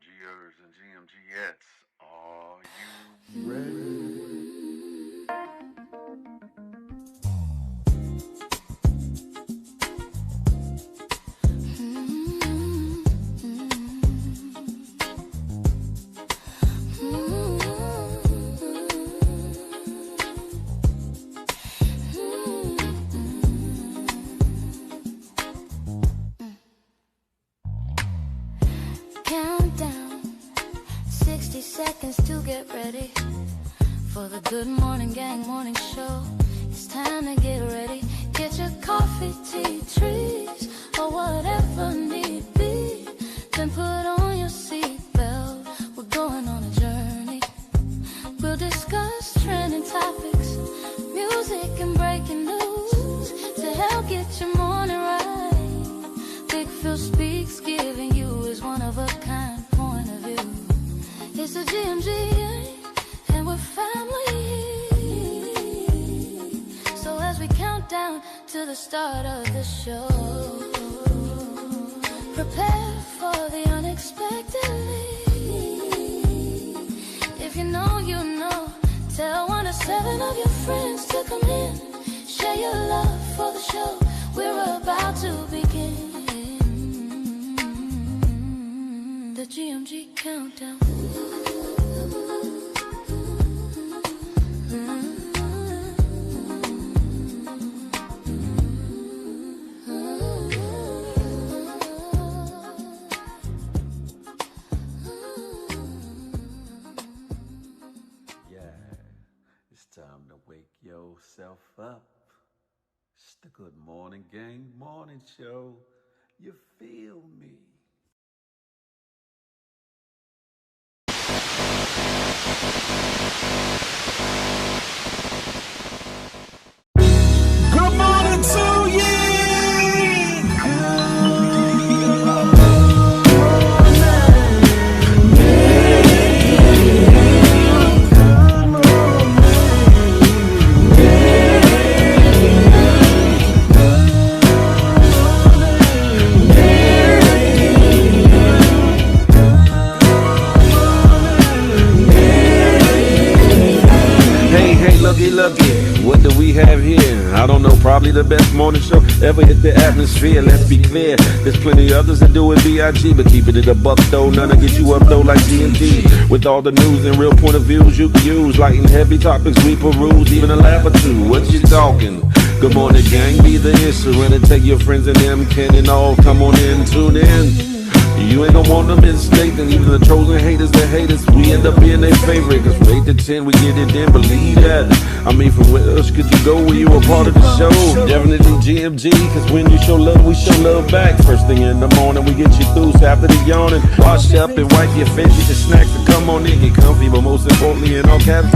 GMGers and GMGettes, are you ready? Countdown, 60 seconds to get ready for the Good Morning Gang morning show. It's time to get ready. Get your coffee, tea, trees, or whatever need be. Then put on your seatbelt. We're going on a journey. We'll discuss trending topics, music and breaking news to help get your morning right. Big Phil speaks, giving you his one-of-a-kind point of view. It's the GMG, and we're family. So as we count down to the start of the show, prepare for the unexpectedly. If you know, you know. Tell 1 to 7 of your friends to come in. Share your love for the show. We're about to begin. The GMG countdown. Yeah, it's time to wake yourself up. It's the Good Morning Gang morning show. You feel me? Good morning to you. Hey, looky, what do we have here? I don't know, probably the best morning show ever hit the atmosphere. Let's be clear, there's plenty others that do it B.I.G., but keep it at a buck though, none to get you up though like G&T. With all the news and real point of views you can use, light and heavy topics we peruse, even a laugh or two. What you talking? Good morning, gang, be the issue, and take your friends and them can and all come on in, tune in. You ain't gonna want them mistaken. Even the trolls and haters that hate us, we end up being their favorite. Cause from 8 to 10, we get it in, believe that. I mean, from where else could you go when you were part of the show? Definitely GMG, cause when you show love, we show love back. First thing in the morning, we get you through. So after the yawning, wash up and wipe your face, get your snacks and come on in, get comfy. But most importantly, in all caps,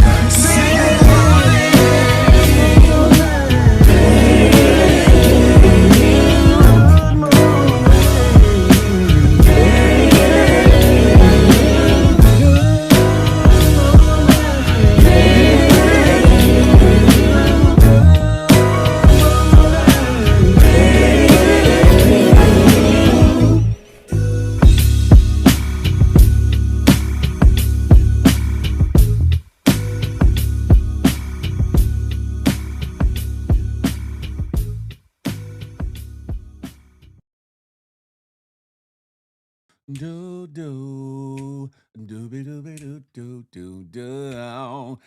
Do do dooby dooby doo doo doo doo.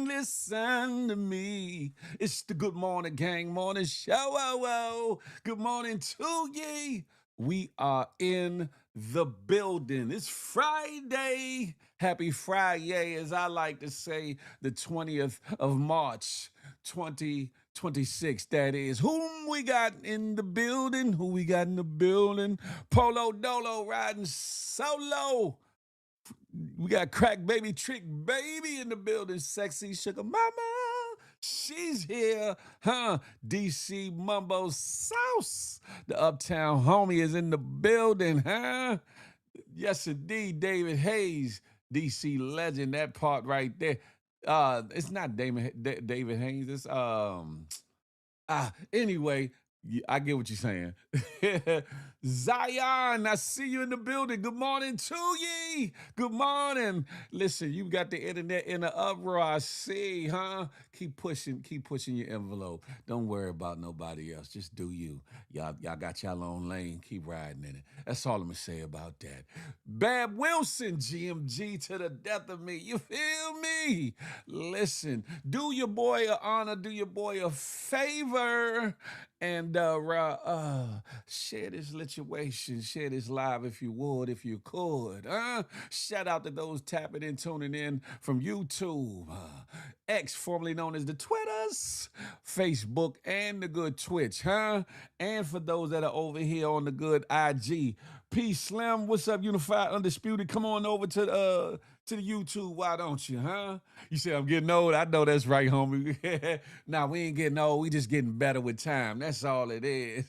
Listen to me. It's the Good Morning Gang morning show. Oh. Good morning to ye. We are in the building. It's Friday. Happy Friday, as I like to say, the 20th of March, 2026. That is. Whom we got in the building? Who we got in the building? Polo Dolo riding solo. We got Crack Baby Trick Baby in the building. Sexy Sugar Mama. She's here, huh? DC Mumbo Sauce. The Uptown homie is in the building, huh? Yes, indeed, David Hayes, DC legend. That part right there. It's not David Hayes. It's anyway, I get what you're saying. Zion, I see you in the building. Good morning to ye. Good morning. Listen, you got the internet in the uproar. I see, huh? Keep pushing your envelope. Don't worry about nobody else. Just do you. Y'all got y'all own lane. Keep riding in it. That's all I'm gonna say about that. Bab Wilson, GMG to the death of me. You feel me? Listen, do your boy a honor, do your boy a favor, and share this situation, share this live if you would, if you could. Shout out to those tapping in, tuning in from YouTube, X, formerly known as the Twitters, Facebook, and the good Twitch, huh? And for those that are over here on the good IG, P Slim, what's up, Unified Undisputed? Come on over to the YouTube, why don't you, huh? You say I'm getting old. I know that's right, homie. Nah, we ain't getting old. We just getting better with time. That's all it is.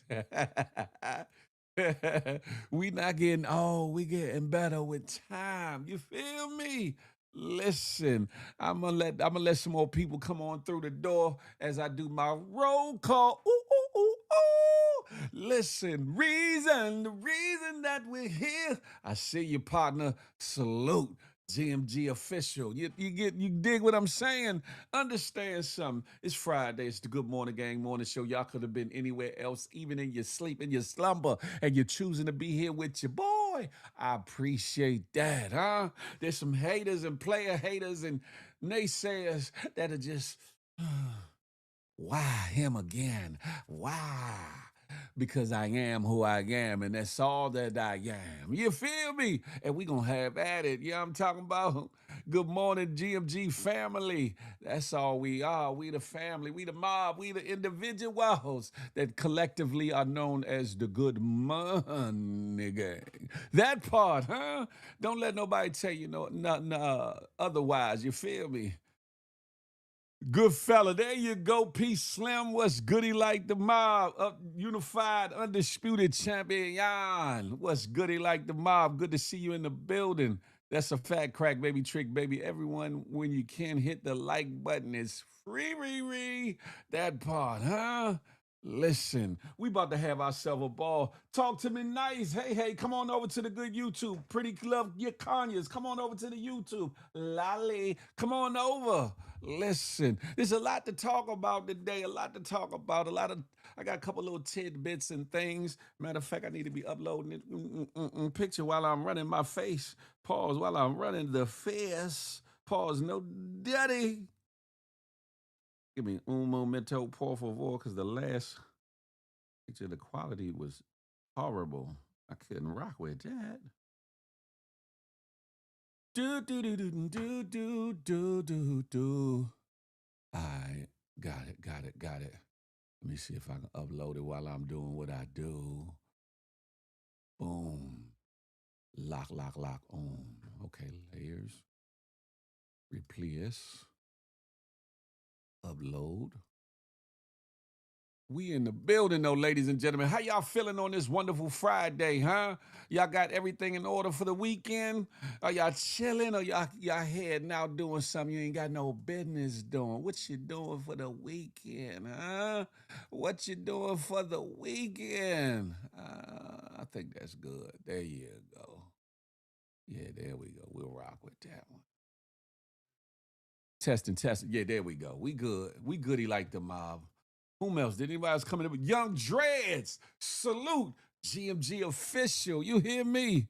We not getting old. We getting better with time. You feel me? Listen, I'm gonna let some more people come on through the door as I do my roll call. Ooh, ooh, ooh, ooh. Listen, the reason that we're here. I see you, partner. Salute. GMG official. You dig what I'm saying? Understand something. It's Friday. It's the Good Morning Gang Morning Show. Y'all could have been anywhere else, even in your sleep, in your slumber, and you're choosing to be here with your boy. I appreciate that, huh? There's some haters and player haters and naysayers that are just why him again? Why? Because I am who I am, and that's all that I am. You feel me? And we gonna have at it. Yeah, I'm talking about. Good morning, GMG family. That's all we are. We the family. We the mob. We the individuals that collectively are known as the Good Morning Gang. That part, huh? Don't let nobody tell you nothing otherwise. You feel me? Good fella, there you go. Peace Slim. What's goody like the mob? Unified, undisputed champion. What's goody like the mob? Good to see you in the building. That's a fat crack, baby, trick, baby. Everyone, when you can hit the like button, it's free. That part, huh? Listen, we about to have ourselves a ball. Talk to me nice. Hey, come on over to the good YouTube. Pretty love your Kanyas. Come on over to the YouTube. Lolly, come on over. Listen, there's a lot to talk about today. A lot to talk about. I got a couple little tidbits and things. Matter of fact, I need to be uploading it. Picture while I'm running my face. Pause while I'm running the face. Pause, no daddy. Give me un momento, por favor, because the last picture, the quality was horrible. I couldn't rock with that. Do. I got it. Let me see if I can upload it while I'm doing what I do. Boom. Lock on. Okay, layers. Replace. Upload. We in the building though, ladies and gentlemen. How y'all feeling on this wonderful Friday, huh? Y'all got everything in order for the weekend? Are y'all chilling or y'all heading out doing something you ain't got no business doing? What you doing for the weekend, huh? What you doing for the weekend? I think that's good. There you go. Yeah, there we go. We'll rock with that one. Testing. Yeah, there we go. We good. We goody like the mob. Whom else? Did anybody else coming up with Young Dreads? Salute. GMG official. You hear me?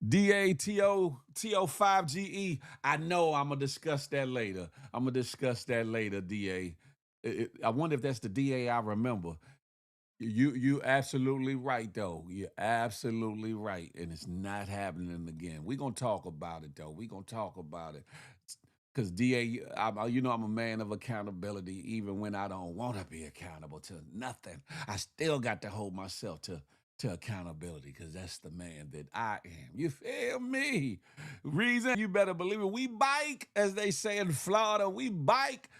DATO 5GE. I know I'm gonna discuss that later. DA. I wonder if that's the DA I remember. You absolutely right though. You're absolutely right, and it's not happening again. We're gonna talk about it though. We're gonna talk about it. Because DA, I'm a man of accountability, even when I don't want to be accountable to nothing. I still got to hold myself to accountability because that's the man that I am. You feel me? Reason, you better believe it. We bike, as they say in Florida. We bike.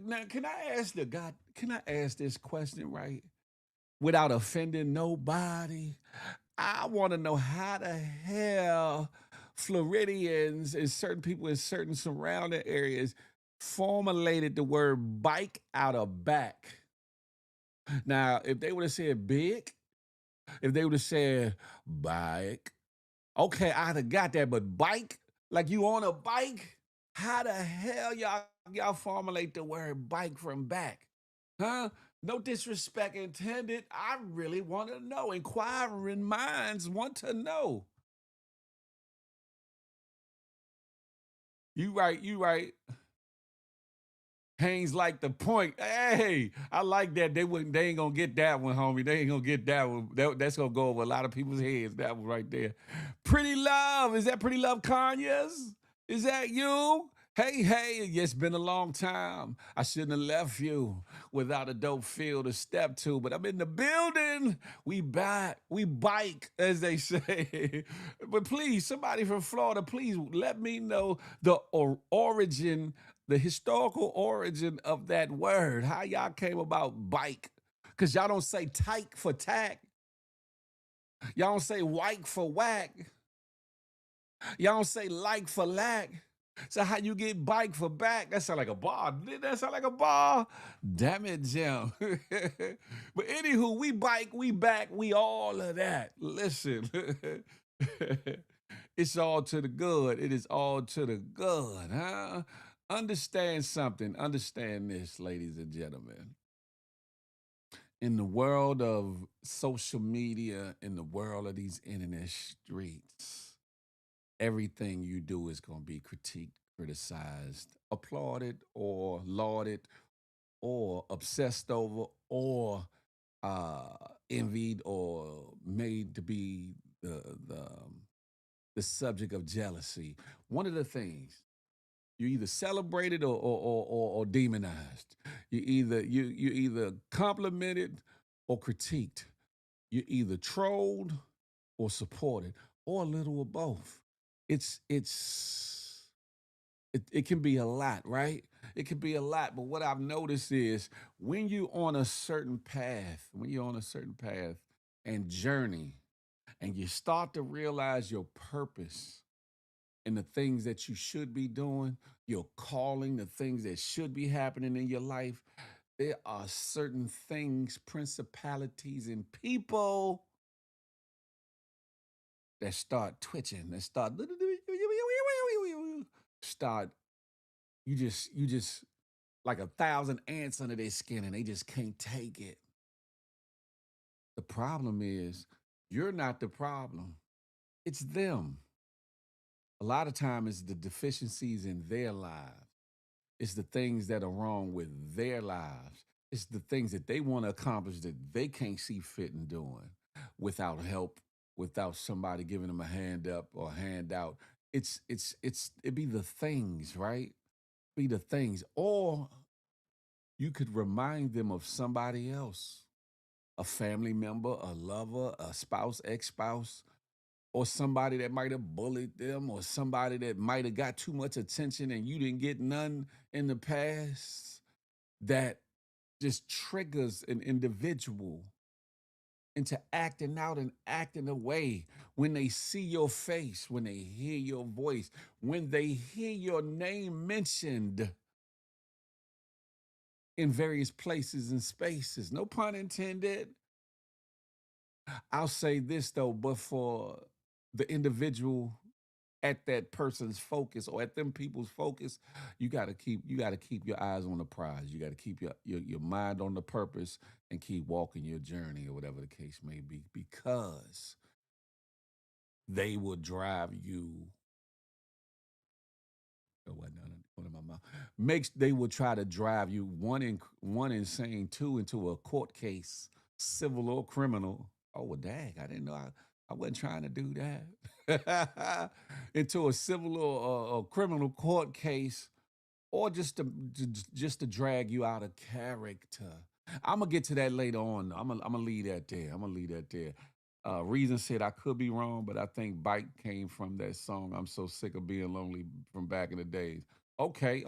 Now, can I ask this question right? Without offending nobody. I want to know how the hell Floridians and certain people in certain surrounding areas formulated the word bike out of back. Now, if they would have said big, if they would have said bike, okay, I'd have got that. But bike, like you on a bike? How the hell y'all formulate the word bike from back? Huh? No disrespect intended. I really want to know. Inquiring minds want to know. You right. Haynes like the point. Hey, I like that. They ain't gonna get that one, homie. They ain't gonna get that one. That's gonna go over a lot of people's heads. That one right there. Pretty Love. Is that Pretty Love Kanye's? Is that you? Hey, it's been a long time. I shouldn't have left you without a dope feel to step to, but I'm in the building. We back. We bike, as they say. But please, somebody from Florida, please let me know the origin, the historical origin of that word. How y'all came about bike. Because y'all don't say tyke for tack. Y'all don't say white for whack. Y'all don't say like for lack. So how you get bike for back? That sound like a bar. Did that sound like a bar? Damn it, Jim. But anywho, we bike, we back, we all of that. Listen, it's all to the good. It is all to the good, huh? Understand something. Understand this, ladies and gentlemen. In the world of social media, in the world of these internet streets, everything you do is going to be critiqued, criticized, applauded, or lauded, or obsessed over, or uh, envied, or made to be the subject of jealousy. One of the things you either celebrated or demonized. You either complimented or critiqued. You either trolled or supported, or a little of both. It can be a lot, right? It can be a lot. But what I've noticed is when you're on a certain path, and journey, and you start to realize your purpose and the things that you should be doing, your calling, the things that should be happening in your life, there are certain things, principalities, and people that start twitching, that start you just like 1,000 ants under their skin and they just can't take it. The problem is you're not the problem. It's them. A lot of time it's the deficiencies in their lives. It's the things that are wrong with their lives. It's the things that they want to accomplish that they can't see fit in doing without help, without somebody giving them a hand up or a hand out. It be the things, right? Be the things. Or you could remind them of somebody else, a family member, a lover, a spouse, ex-spouse, or somebody that might have bullied them, or somebody that might have got too much attention and you didn't get none in the past, that just triggers an individual into acting out and acting away when they see your face, when they hear your voice, when they hear your name mentioned in various places and spaces. No pun intended. I'll say this though, but for the individual at that person's focus or at them people's focus, you gotta keep your eyes on the prize. You gotta keep your mind on the purpose and keep walking your journey or whatever the case may be, because they will drive you. Oh, what? No, no, in my mouth. Makes They will try to drive you one insane, two into a court case, civil or criminal. Oh well, dang! I didn't know I wasn't trying to do that. Into a civil or criminal court case, or just to drag you out of character. I'm gonna get to that later on. I'm gonna leave that there. I'm gonna leave that there. Reason said I could be wrong, but I think "Bite" came from that song. I'm so sick of being lonely from back in the days. Okay.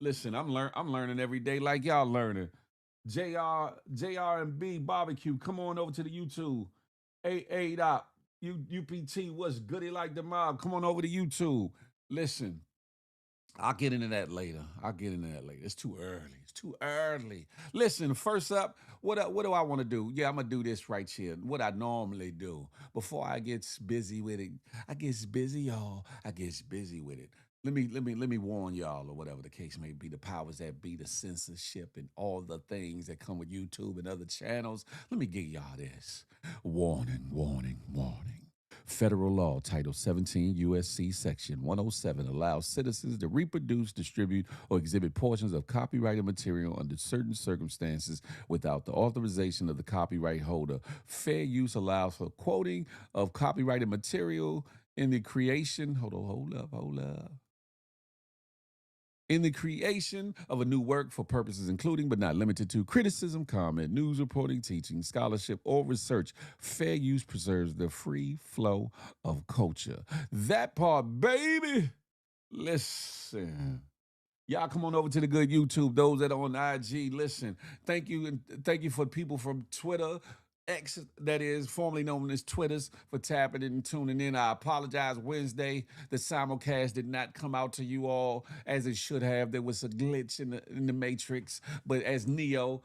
Listen, I'm learning every day like y'all learning. JR and B barbecue. Come on over to the YouTube. A dot UPT. What's goody like the mob? Come on over to YouTube. Listen. I'll get into that later. It's too early. It's too early. Listen, first up, what do I want to do? Yeah, I'm gonna do this right here. What I normally do before I get busy with it. I gets busy, y'all. I gets busy with it. Let me warn y'all, or whatever the case may be, the powers that be, the censorship and all the things that come with YouTube and other channels. Let me give y'all this. Warning, warning, warning. Federal law, Title 17 U.S.C. Section 107 allows citizens to reproduce, distribute, or exhibit portions of copyrighted material under certain circumstances without the authorization of the copyright holder. Fair use allows for quoting of copyrighted material in the creation. Hold up. In the creation of a new work for purposes including but not limited to criticism, comment, news reporting, teaching, scholarship, or research. Fair use preserves the free flow of culture. That part, baby. Listen. Y'all come on over to the good YouTube. Those that are on IG, listen. Thank you, and thank you for people from Twitter, X, that is formerly known as Twitters, for tapping in and tuning in. I apologize. Wednesday, the simulcast did not come out to you all as it should have. There was a glitch in the matrix, but as Neo,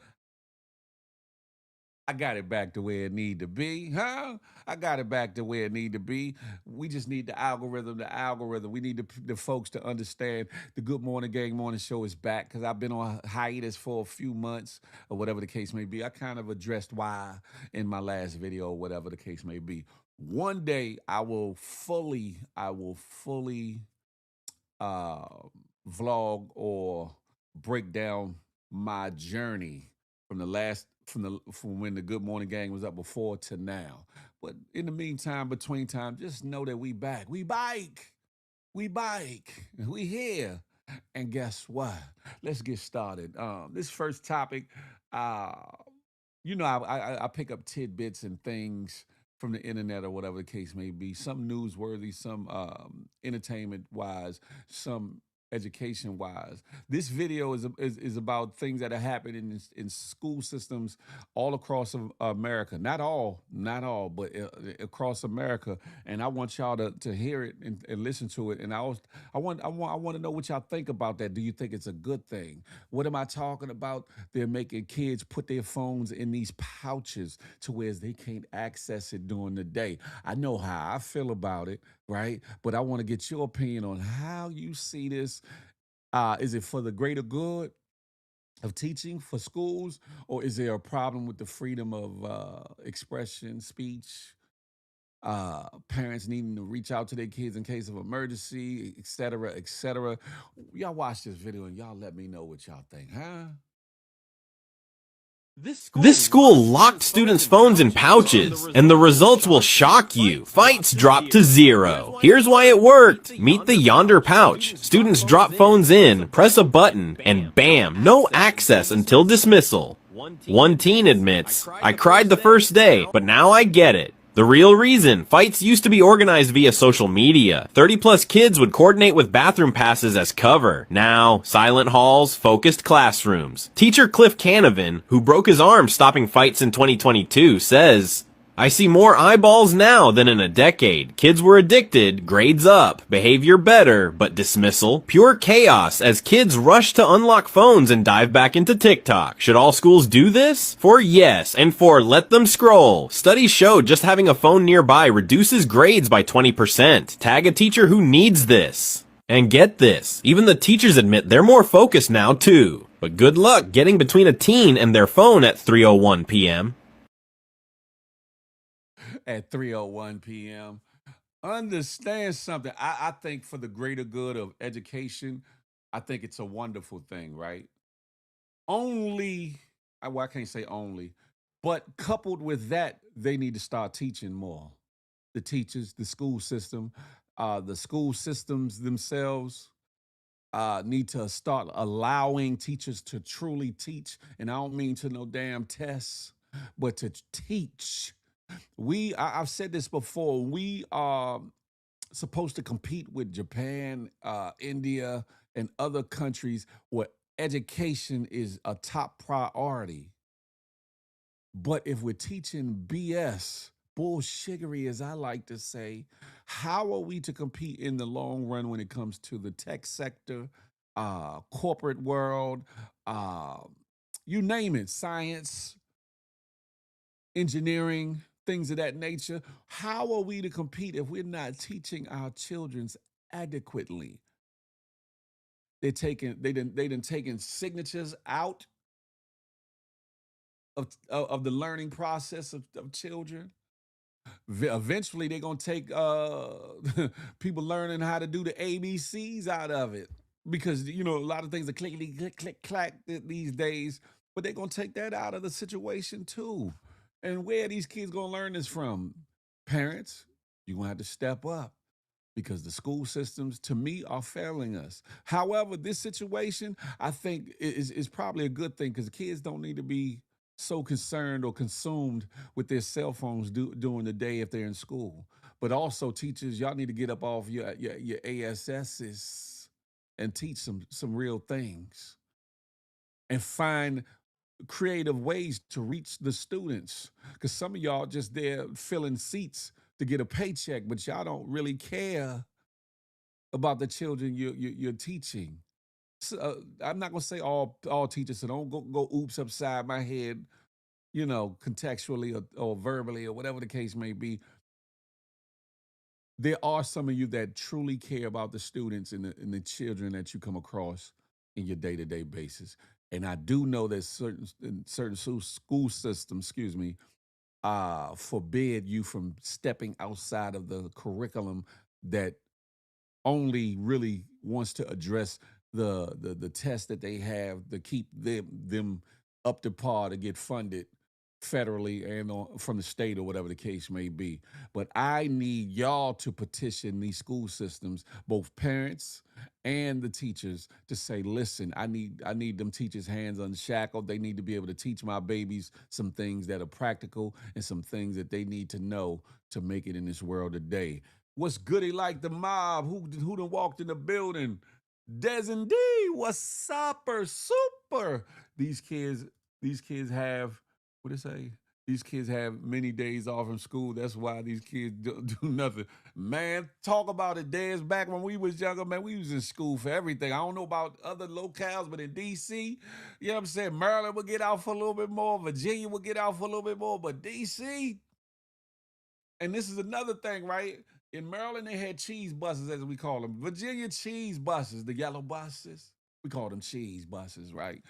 I got it back to where it need to be, huh? I got it back to where it need to be. We just need the algorithm. We need the folks to understand the Good Morning Gang Morning Show is back because I've been on hiatus for a few months or whatever the case may be. I kind of addressed why in my last video or whatever the case may be. One day I will fully uh, vlog or break down my journey from the last from when the Good Morning Gang was up before to now. But in the meantime, between time, just know that we back. We here. And guess what? Let's get started. This first topic, uh, I pick up tidbits and things from the internet or whatever the case may be. Some newsworthy, some entertainment wise, some education wise. This video is about things that are happening in school systems all across America. Not all, but across America. And I want y'all to hear it and listen to it. And I want to know what y'all think about that. Do you think it's a good thing? What am I talking about? They're making kids put their phones in these pouches to where they can't access it during the day. I know how I feel about it, right? But I want to get your opinion on how you see this. Is it for the greater good of teaching for schools, or is there a problem with the freedom of expression, speech? Parents needing to reach out to their kids in case of emergency, et cetera, et cetera. Y'all watch this video and y'all let me know what y'all think, huh? This school locked students' phones in pouches, and the results will shock you. Fights dropped to 0. Here's why it worked. Meet the Yonder pouch. Students drop phones in, press a button, and bam, no access until dismissal. One teen admits, I cried the first day, but now I get it. The real reason, fights used to be organized via social media. 30+ kids would coordinate with bathroom passes as cover. Now, silent halls, focused classrooms. Teacher Cliff Canavan, who broke his arm stopping fights in 2022, says, I see more eyeballs now than in a decade. Kids were addicted, grades up, behavior better, but dismissal, pure chaos as kids rush to unlock phones and dive back into TikTok. Should all schools do this? For yes, and for let them scroll. Studies show just having a phone nearby reduces grades by 20%. Tag a teacher who needs this. And get this, even the teachers admit they're more focused now too. But good luck getting between a teen and their phone at 3:01 p.m. At 3:01 p.m. Understand something. I think for the greater good of education, I think it's a wonderful thing, right? Only, well, I can't say only, but coupled with that, they need to start teaching more. The teachers, the school systems themselves need to start allowing teachers to truly teach. And I don't mean to no damn tests, but to teach. I've said this before. We are supposed to compete with Japan, India, and other countries where education is a top priority. But if we're teaching BS, bullshiggery, as I like to say. How are we to compete in the long run when it comes to the tech sector, corporate world, uh, you name it, science, engineering, things of that nature? How are we to compete if we're not teaching our children adequately? They done taken signatures out of the learning process of children. Eventually they're gonna take people learning how to do the ABCs out of it, because a lot of things are clickety click click clack these days, but they're gonna take that out of the situation too. And where are these kids gonna learn this from? Parents, you're gonna have to step up, because the school systems, to me, are failing us. However, this situation, I think, is probably a good thing, because the kids don't need to be so concerned or consumed with their cell phones during the day if they're in school. But also, teachers, y'all need to get up off your ASSs and teach some real things, and find creative ways to reach the students. Because some of y'all just there filling seats to get a paycheck, but y'all don't really care about the children you're teaching. So, I'm not gonna say all teachers, so don't go oops upside my head, contextually or verbally or whatever the case may be. There are some of you that truly care about the students and the children that you come across in your day-to-day basis. And I do know that certain school systems, excuse me, forbid you from stepping outside of the curriculum that only really wants to address the test that they have to keep them up to par to get funded federally and from the state or whatever the case may be. But I need y'all to petition these school systems, both parents and the teachers, to say, listen, I need them teachers' hands unshackled. They need to be able to teach my babies some things that are practical and some things that they need to know to make it in this world today. What's goody like the mob? Who done walked in the building? Des and D, what's supper? Super. These kids, these kids have, what they say? These kids have many days off from school. That's why these kids do nothing. Man, talk about it, Des. Back when we was younger, man, we was in school for everything. I don't know about other locales, but in DC, you know what I'm saying? Maryland would get out for a little bit more. Virginia would get out for a little bit more. But DC, and this is another thing, right? In Maryland, they had cheese buses, as we call them. Virginia cheese buses, the yellow buses. We call them cheese buses, right?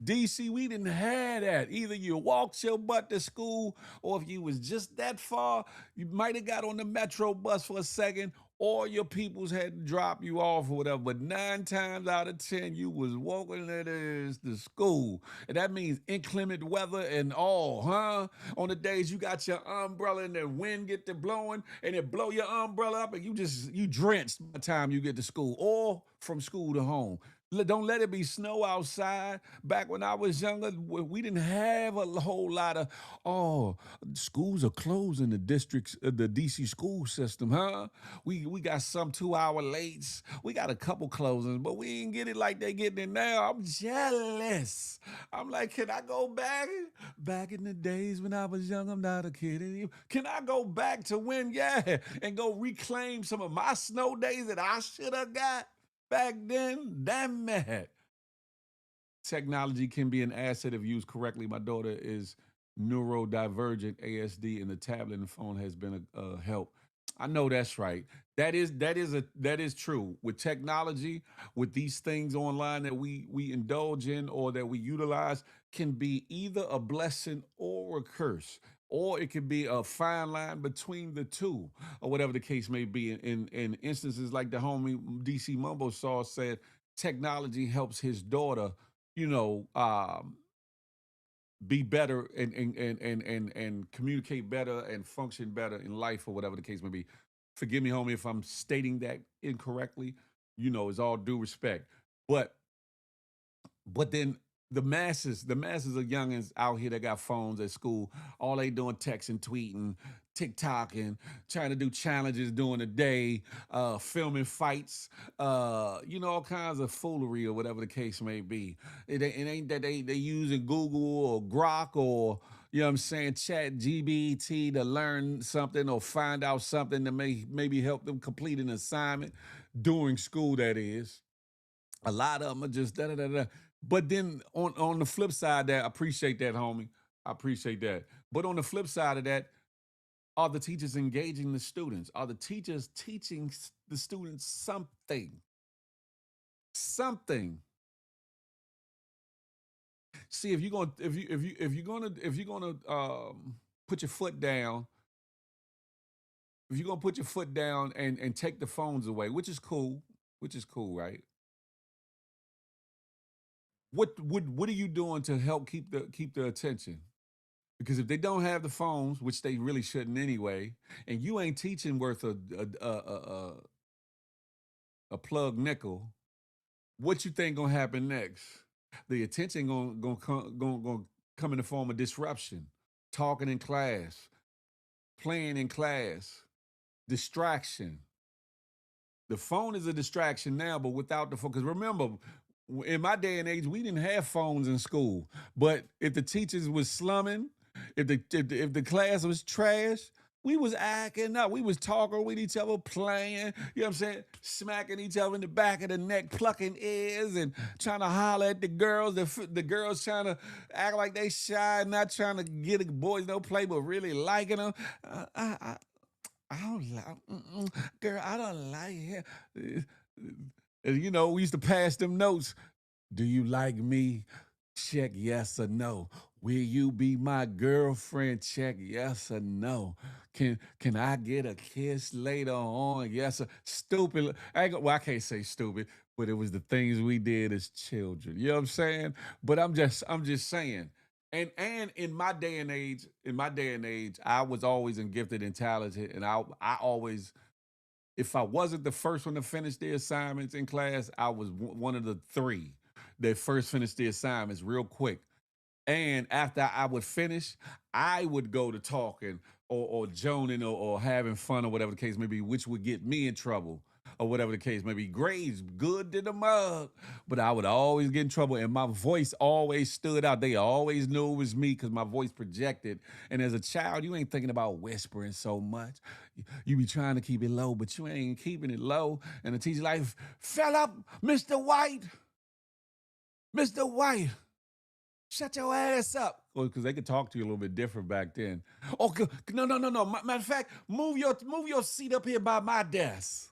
DC, we didn't have that. Either you walked your butt to school, or if you was just that far, you might have got on the metro bus for a second, or your peoples had to drop you off or whatever. But 9 times out of 10, you was walking that ass to school. And that means inclement weather and all, huh? On the days you got your umbrella and the wind get to blowing and it blow your umbrella up and you drenched by the time you get to school, or from school to home. Don't let it be snow outside. Back when I was younger, we didn't have a whole lot of, oh, schools are closed in the districts, the DC school system, huh? We got some 2 hour lates. We got a couple closings, but we ain't get it like they getting it now. I'm jealous. I'm like, can I go back? Back in the days when I was young, I'm not a kid anymore. Can I go back to when, yeah, and go reclaim some of my snow days that I should have got back then? Damn it. Technology can be an asset if used correctly. My daughter is neurodivergent, ASD, and the tablet and phone has been a help. I know that's right. That is true. With technology, with these things online that we indulge in or that we utilize, can be either a blessing or a curse. Or it could be a fine line between the two, or whatever the case may be. In instances like the homie DC Mumbo Saw said, technology helps his daughter, you know, be better and communicate better and function better in life, or whatever the case may be. Forgive me, homie, if I'm stating that incorrectly. It's all due respect. But then the masses of youngins out here that got phones at school, all they doing texting, tweeting, TikToking, trying to do challenges during the day, filming fights, all kinds of foolery or whatever the case may be. It ain't that they using Google or Grok or you know what I'm saying, chat GBT to learn something or find out something that may maybe help them complete an assignment during school, that is. A lot of them are just da da da da. But then on the flip side, that I appreciate that, homie. I appreciate that. But on the flip side of that, are the teachers engaging the students? Are the teachers teaching the students something? Something. See, if you're gonna put your foot down, if you're gonna put your foot down and take the phones away, which is cool, right? What are you doing to help keep the attention? Because if they don't have the phones, which they really shouldn't anyway, and you ain't teaching worth a plug nickel, what you think gonna happen next? The attention gonna come in the form of disruption, talking in class, playing in class, distraction. The phone is a distraction now, but without the phone, because remember, in my day and age, we didn't have phones in school. But if the teachers was slumming, if the class was trash, we was acting up. We was talking with each other, playing, you know what I'm saying? Smacking each other in the back of the neck, plucking ears and trying to holler at the girls. The girls trying to act like they shy, not trying to get the boys no play, but really liking them. I don't like, girl, I don't like him. And, you know, we used to pass them notes. Do you like me? Check yes or no. Will you be my girlfriend? Check yes or no. Can I get a kiss later on? Yes or stupid. Well, I can't say stupid, but it was the things we did as children. You know what I'm saying? But I'm just saying. And in my day and age, I was always gifted and talented, and I always, if I wasn't the first one to finish the assignments in class, I was one of the three that first finished the assignments real quick. And after I would finish, I would go to talking or joning or having fun or whatever the case may be, which would get me in trouble or whatever the case may be. Grades good to the mug, but I would always get in trouble, and my voice always stood out. They always knew it was me because my voice projected. And as a child, you ain't thinking about whispering so much. You be trying to keep it low, but you ain't keeping it low. And the teacher like, fell Mr. White, Mr. White. Shut your ass up. Well, because they could talk to you a little bit different back then. Oh, no. Matter of fact, move your seat up here by my desk.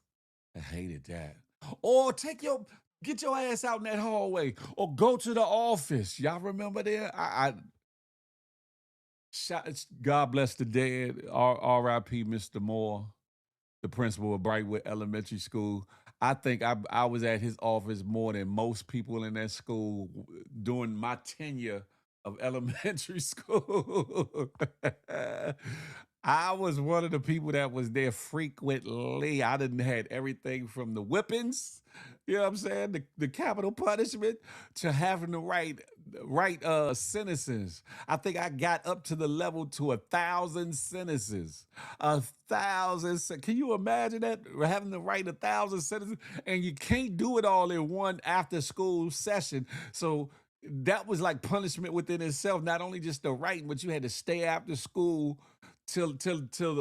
I hated that. Or get your ass out in that hallway. Or go to the office. Y'all remember that? God bless the dead. R.I.P. Mr. Moore, the principal of Brightwood Elementary School. I think I was at his office more than most people in that school during my tenure of elementary school. I was one of the people that was there frequently. I didn't had everything from the whippings, you know what I'm saying, the capital punishment, to having to write sentences. I think I got up to the level to 1,000 sentences. 1,000. Can you imagine that? Having to write 1,000 sentences, and you can't do it all in one after school session. So that was like punishment within itself. Not only just the writing, but you had to stay after school till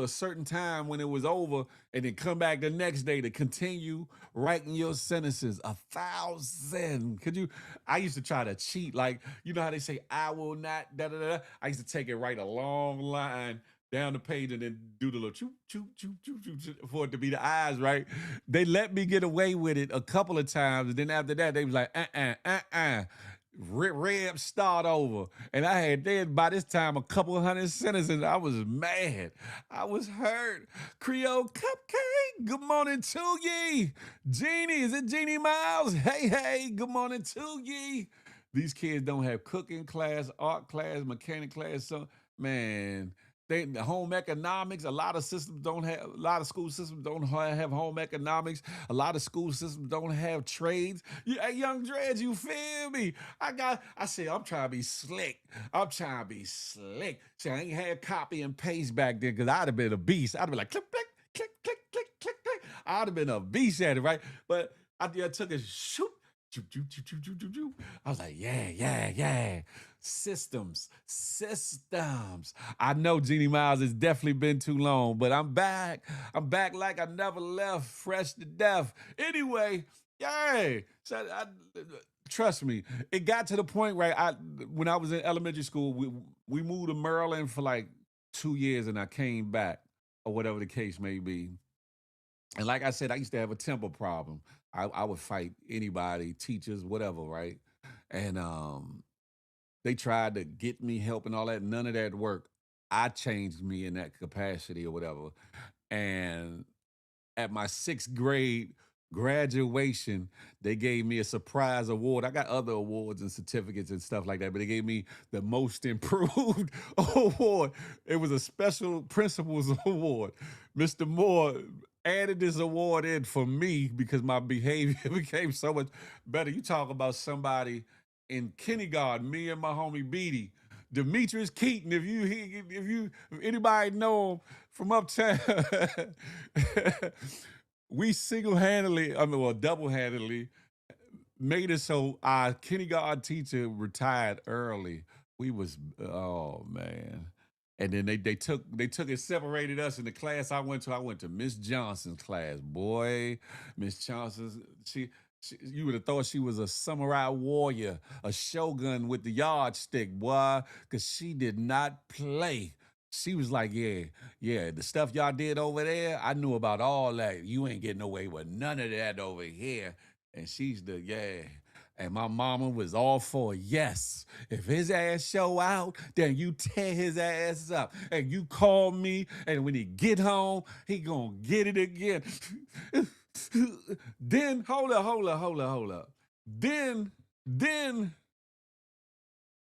a certain time when it was over, and then come back the next day to continue writing your sentences. 1,000. Could you? I used to try to cheat, like, you know how they say, I will not da da da. I used to take it, write a long line down the page, and then do the little choo choo choo choo choo choo for it to be the eyes, right? They let me get away with it a couple of times, and then after that they was like, Reb, start over. And I had then by this time a couple of hundred sentences. I was mad. I was hurt. Creole Cupcake, good morning to ye. Jeannie, is it Jeannie Miles? Hey, good morning to ye. These kids don't have cooking class, art class, mechanic class. So, man, home economics. A lot of school systems don't have home economics. A lot of school systems don't have trades. Hey, young dreads, you feel me? I say, I'm trying to be slick. See, I ain't had copy and paste back then, because I'd have been a beast. I'd have been like, click, click, click, click, click, click, click. I'd have been a beast at it, right? But I took a shoot. I was like, yeah. Systems. I know Jeannie Miles, it's definitely been too long, but I'm back. I'm back like I never left, fresh to death. Anyway, yay. So trust me, it got to the point where when I was in elementary school, we moved to Maryland for like 2 years and I came back, or whatever the case may be. And like I said, I used to have a temper problem. I would fight anybody, teachers, whatever, right? And they tried to get me help and all that. None of that worked. I changed me in that capacity or whatever. And at my sixth grade graduation, they gave me a surprise award. I got other awards and certificates and stuff like that, but they gave me the most improved award. It was a special principals award. Mr. Moore added this award in for me because my behavior became so much better. You talk about somebody in kindergarten, me and my homie Beatty. Demetrius Keaton, if anybody know him from uptown, we single-handedly, well, double-handedly made it so our kindergarten teacher retired early. We was, oh man. And then they took and separated us in the class I went to Miss Johnson's class. Boy, Miss Johnson, you would have thought she was a samurai warrior, a shogun with the yardstick, boy, because she did not play. She was like, yeah, the stuff y'all did over there, I knew about all that. You ain't getting away with none of that over here. And she's yeah. And my mama was all for yes. If his ass show out, then you tear his ass up. And you call me, and when he get home, he gonna get it again. Then, hold up. Then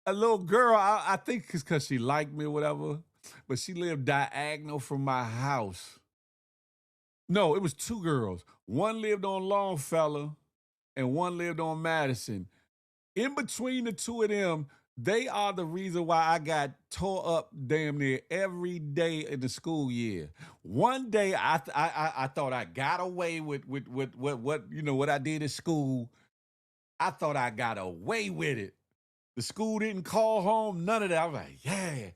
a little girl, I think it's because she liked me or whatever, but she lived diagonal from my house. No, it was two girls. One lived on Longfellow and one lived on Madison. In between the two of them, they are the reason why I got tore up damn near every day in the school year. One day I thought I got away with what I did at school. I thought I got away with it. The school didn't call home, none of that. I was like, yeah,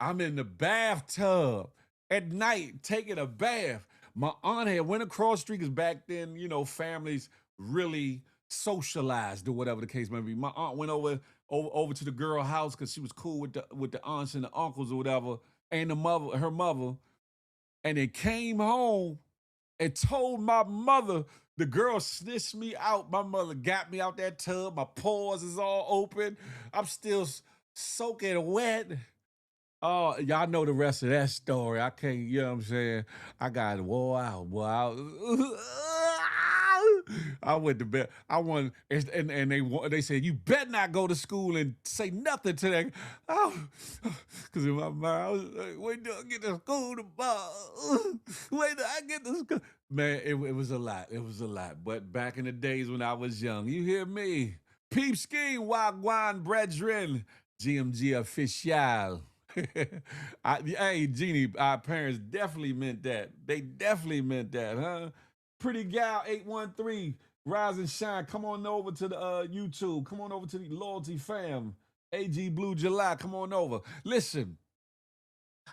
I'm in the bathtub at night taking a bath. My aunt had went across the street because back then, families really socialized or whatever the case may be. My aunt went over to the girl house because she was cool with the aunts and the uncles or whatever, and her mother, and it came home and told my mother. The girl snitched me out. My mother got me out that tub. My pores is all open. I'm still soaking wet. Oh, y'all know the rest of that story. I can't, you know what I'm saying? I got wore out, I went to bed. I won, and they said, you better not go to school and say nothing to that. Because in my mind, I was like, wait till I get to school tomorrow. Wait till I get to school. Man, it was a lot. It was a lot. But back in the days when I was young, you hear me? Peep scheme, wagwan brethren, GMG official. Hey, Jeannie, our parents definitely meant that. They definitely meant that, huh? Pretty Gal 813, Rise and Shine. Come on over to the YouTube. Come on over to the Loyalty Fam. AG Blue July. Come on over. Listen,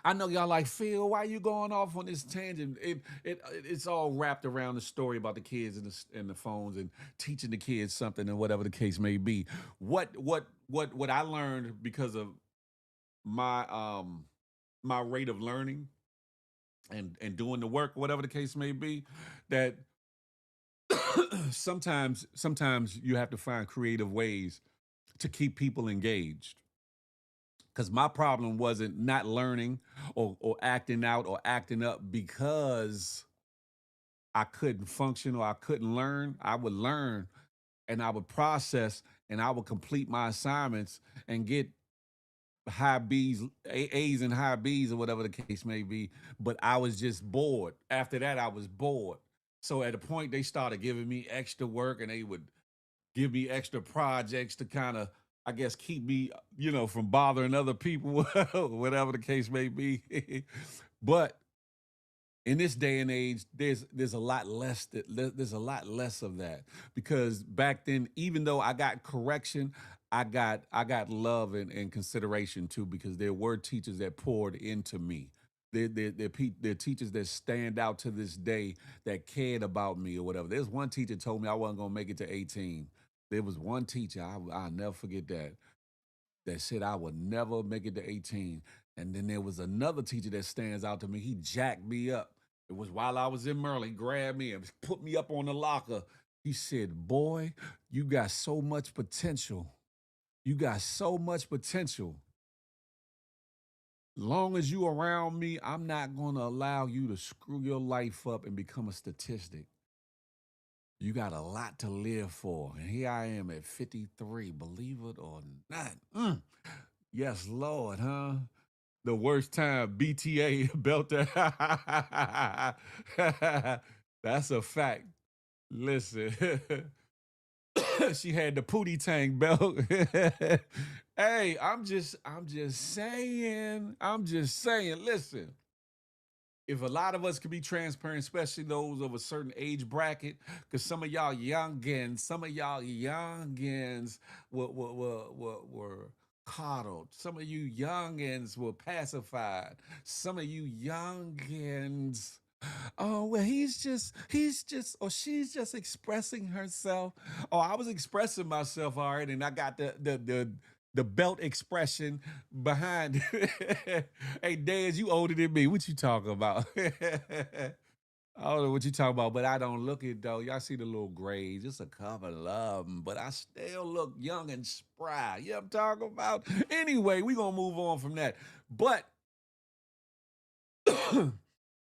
I know y'all like, Phil, why you going off on this tangent? It's all wrapped around the story about the kids and the phones and teaching the kids something and whatever the case may be. What I learned because of my rate of learning and doing the work, whatever the case may be, that sometimes you have to find creative ways to keep people engaged. Because my problem wasn't not learning or acting out or acting up because I couldn't function or I couldn't learn. I would learn and I would process and I would complete my assignments and get high B's, A's and high B's or whatever the case may be. But I was just bored. After that, I was bored. So at a point, they started giving me extra work and they would give me extra projects to kind of, I guess, keep me, from bothering other people, whatever the case may be. But In this day and age, there's a lot less there's a lot less of that, because back then, even though I got correction, I got love and consideration too, because there were teachers that poured into me. They're teachers that stand out to this day, that cared about me or whatever. There's one teacher told me I wasn't gonna make it to 18. There was one teacher, I'll never forget that said I would never make it to 18. And then there was another teacher that stands out to me. He jacked me up. It was while I was in Maryland. He grabbed me and put me up on the locker. He said, "Boy, you got so much potential. You got so much potential. Long as you around me, I'm not gonna allow you to screw your life up and become a statistic. You got a lot to live for." And here I am at 53, believe it or not. Yes, Lord, huh? The worst time, BTA belter. That's a fact. Listen, she had the Pootie Tang belt. Hey, I'm just saying. Listen, if a lot of us could be transparent, especially those of a certain age bracket, because some of y'all youngins were coddled. Some of you youngins were pacified. Some of you youngins, oh well, he's just, or she's just expressing herself. Oh, I was expressing myself, all right, and I got the belt expression behind it. Hey, Dez, you older than me. What you talking about? I don't know what you talking about, but I don't look it though. Y'all see the little grays, just a couple of them, but I still look young and spry. You know what I'm talking about? Anyway, we gonna move on from that. But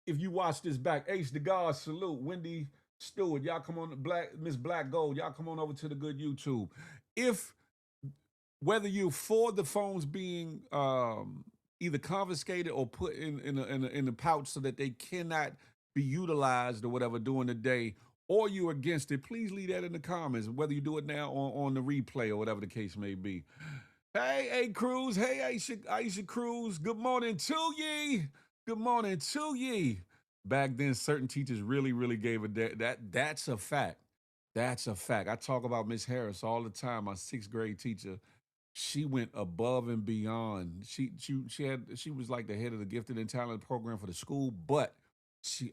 if you watch this back, Ace the God, salute. Wendy Stewart, y'all come on, Miss Black Gold, y'all come on over to the good YouTube. If whether you're for the phones being either confiscated or put in the pouch so that they cannot be utilized or whatever during the day, or you're against it, please leave that in the comments, whether you do it now or on the replay or whatever the case may be. Hey, A Cruz. Hey, Aisha Cruz. Good morning to ye. Good morning to ye. Back then, certain teachers really, really gave a that's a fact. That's a fact. I talk about Miss Harris all the time, my sixth grade teacher. She went above and beyond. She was like the head of the gifted and talented program for the school, but she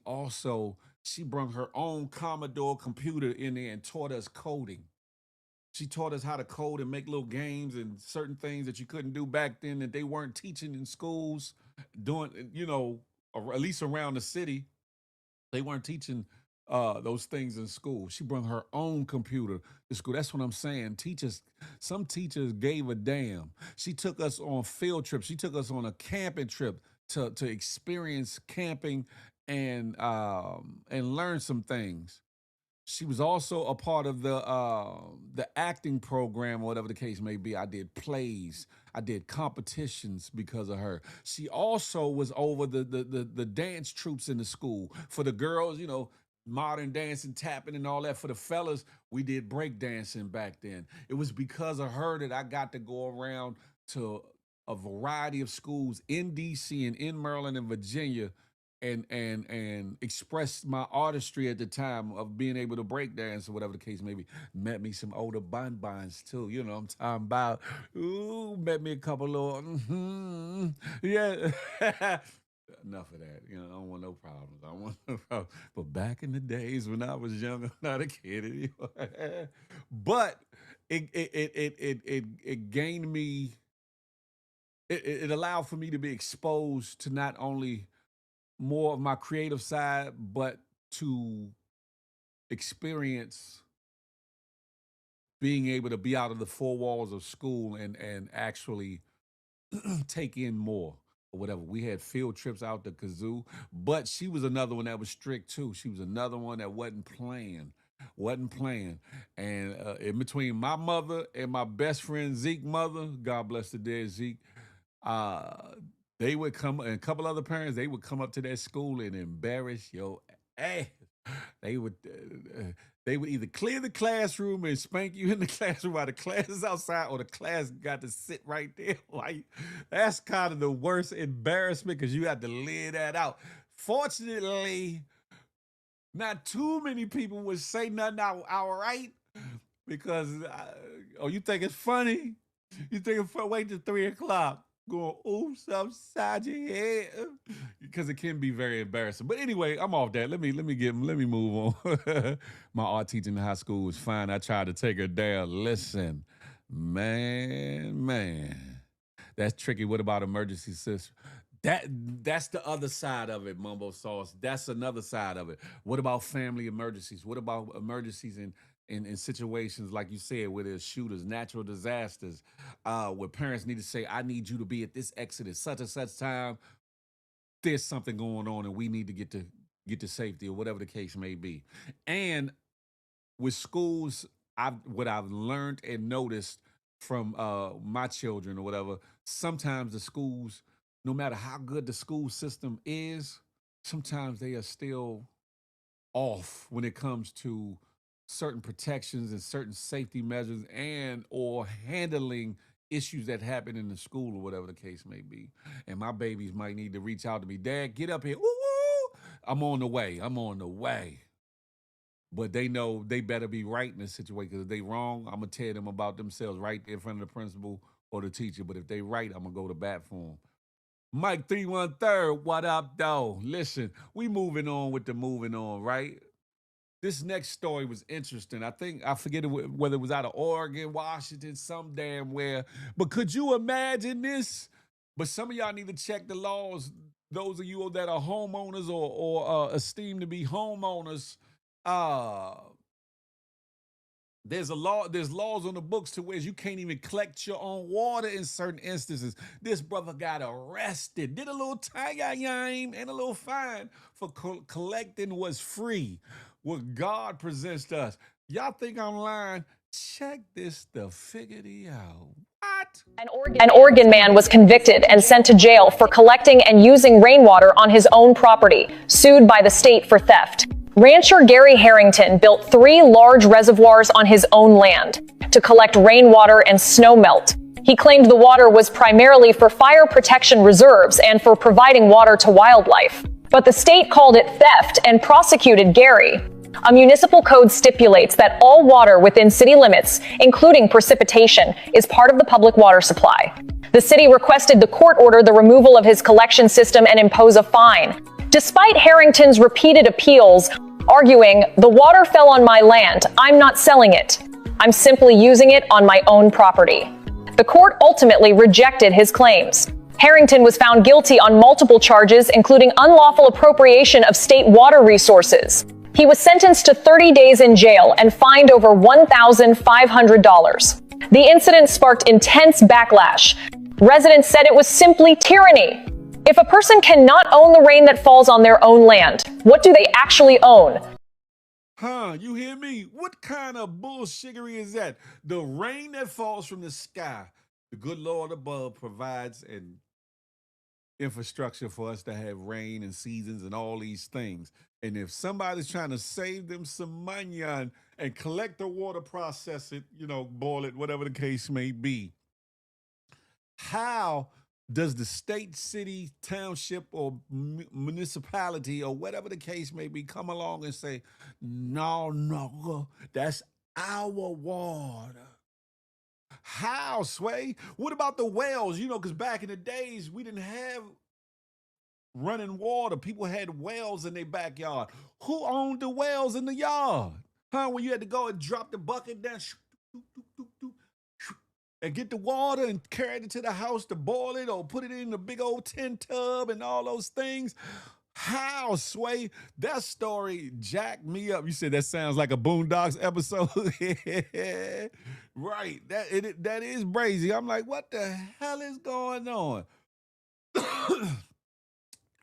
brought her own Commodore computer in there and taught us coding. She taught us how to code and make little games and certain things that you couldn't do back then that they weren't teaching in schools, doing, or at least around the city. They weren't teaching those things in school. She brought her own computer to school. That's what I'm saying. Some teachers gave a damn. She took us on field trips. She took us on a camping trip to experience camping and learn some things. She was also a part of the acting program, or whatever the case may be. I did plays, I did competitions because of her. She also was over the dance troops in the school. For the girls, modern dancing, tapping, and all that. For the fellas, we did break dancing back then. It was because of her that I got to go around to a variety of schools in DC and in Maryland and Virginia, and express my artistry at the time of being able to break dance or whatever the case may be. Met me some older bonbons too. You know what I'm talking about. Ooh, met me a couple of yeah. Enough of that. I don't want no problems. I don't want no problems. But back in the days when I was young, not a kid anymore. But it gained me. It allowed for me to be exposed to not only more of my creative side, but to experience being able to be out of the four walls of school and actually take in more or whatever. We had field trips out to Kazoo, but she was another one that was strict too. She was another one that wasn't playing. And in between my mother and my best friend Zeke mother, God bless the dead Zeke, uh, they would come, and a couple other parents, they would come up to that school and embarrass your ass. They would they would either clear the classroom and spank you in the classroom while the class is outside, or the class got to sit right there. Like, that's kind of the worst embarrassment, because you have to live that out. Fortunately, not too many people would say nothing outright because, oh, you think it's funny? You think it's funny? Wait till 3 o'clock. Going, oops, upside your head, because it can be very embarrassing. But anyway, I'm off that. Let me move on. My art teacher in high school was fine. I tried to take her down. Listen, man, that's tricky. What about emergency system? That's the other side of it, Mumbo Sauce. That's another side of it. What about family emergencies? What about emergencies in situations like you said, where there's shooters, natural disasters, where parents need to say, "I need you to be at this exit at such and such time. There's something going on, and we need to get to safety," or whatever the case may be. And with schools, what I've learned and noticed from my children or whatever, sometimes the schools, no matter how good the school system is, sometimes they are still off when it comes to certain protections and certain safety measures and or handling issues that happen in the school or whatever the case may be. And my babies might need to reach out to me, "Dad, get up here. Woo woo. I'm on the way. I'm on the way." But they know they better be right in this situation, because if they wrong, I'm gonna tell them about themselves right in front of the principal or the teacher. But if they right, I'm gonna go to bat for them. Mike 313, what up, though? Listen, we moving on with the moving on, right? This next story was interesting. I forget whether it was out of Oregon, Washington, some damn where. But could you imagine this? But some of y'all need to check the laws. Those of you that are homeowners or esteemed to be homeowners, uh, there's laws on the books to where you can't even collect your own water in certain instances. This brother got arrested, did a little time and a little fine for collecting what's free, what God presents to us. Y'all think I'm lying? Check this the figurity out. What? An Oregon man was convicted and sent to jail for collecting and using rainwater on his own property, sued by the state for theft. Rancher Gary Harrington built 3 large reservoirs on his own land to collect rainwater and snowmelt. He claimed the water was primarily for fire protection reserves and for providing water to wildlife. But the state called it theft and prosecuted Gary. A municipal code stipulates that all water within city limits, including precipitation, is part of the public water supply. The city requested the court order the removal of his collection system and impose a fine. Despite Harrington's repeated appeals, arguing, "The water fell on my land, I'm not selling it. I'm simply using it on my own property." The court ultimately rejected his claims. Harrington was found guilty on multiple charges, including unlawful appropriation of state water resources. He was sentenced to 30 days in jail and fined over $1,500. The incident sparked intense backlash. Residents said it was simply tyranny. If a person cannot own the rain that falls on their own land, what do they actually own? You hear me? What kind of bullshittery is that? The rain that falls from the sky, the good Lord above provides an infrastructure for us to have rain and seasons and all these things. And if somebody's trying to save them some money and collect the water, process it, boil it, whatever the case may be, how does the state, city, township, or municipality, or whatever the case may be, come along and say, no, that's our water? How, Sway? What about the wells? Because back in the days, we didn't have running water. People had wells in their backyard. Who owned the wells in the yard? When you had to go and drop the bucket down, and get the water and carry it to the house to boil it or put it in a big old tin tub and all those things. How, Sway? That story jacked me up. You said that sounds like a Boondocks episode. Right. That is crazy. I'm like, what the hell is going on?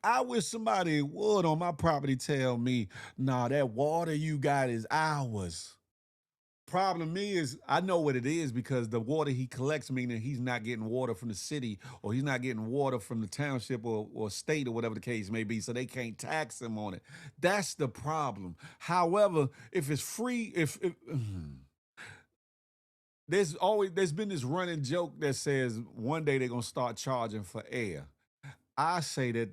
I wish somebody would on my property tell me, nah, that water you got is ours. Problem is, I know what it is, because the water he collects, meaning he's not getting water from the city, or he's not getting water from the township or state or whatever the case may be, so they can't tax him on it. That's the problem. However, if it's free, if there's been this running joke that says one day they're gonna start charging for air. I say that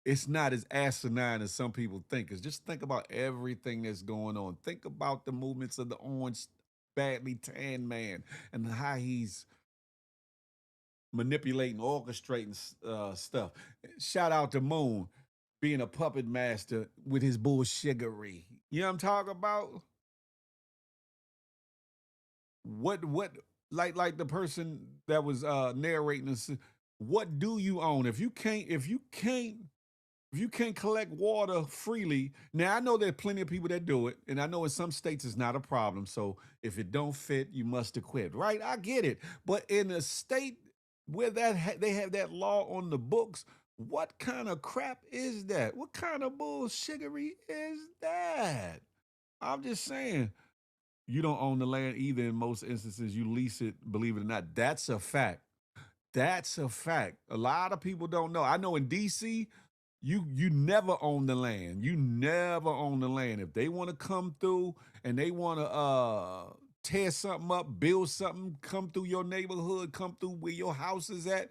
it's not as asinine as some people think. Cause just think about everything that's going on. Think about the movements of the orange, badly tanned man and how he's manipulating, orchestrating stuff. Shout out to Moon being a puppet master with his bullshiggery. You know what I'm talking about? What like the person that was narrating this, what do you own? If you can't collect water freely, now I know there are plenty of people that do it, and I know in some states it's not a problem. So if it don't fit, you must acquit, right? I get it, but in a state where they have that law on the books, what kind of crap is that? What kind of bullshittery is that? I'm just saying. You don't own the land either. In most instances, you lease it. Believe it or not, that's a fact. That's a fact. A lot of people don't know. I know in DC, you never own the land. You never own the land. If they want to come through and they want to tear something up, build something, come through your neighborhood, come through where your house is at,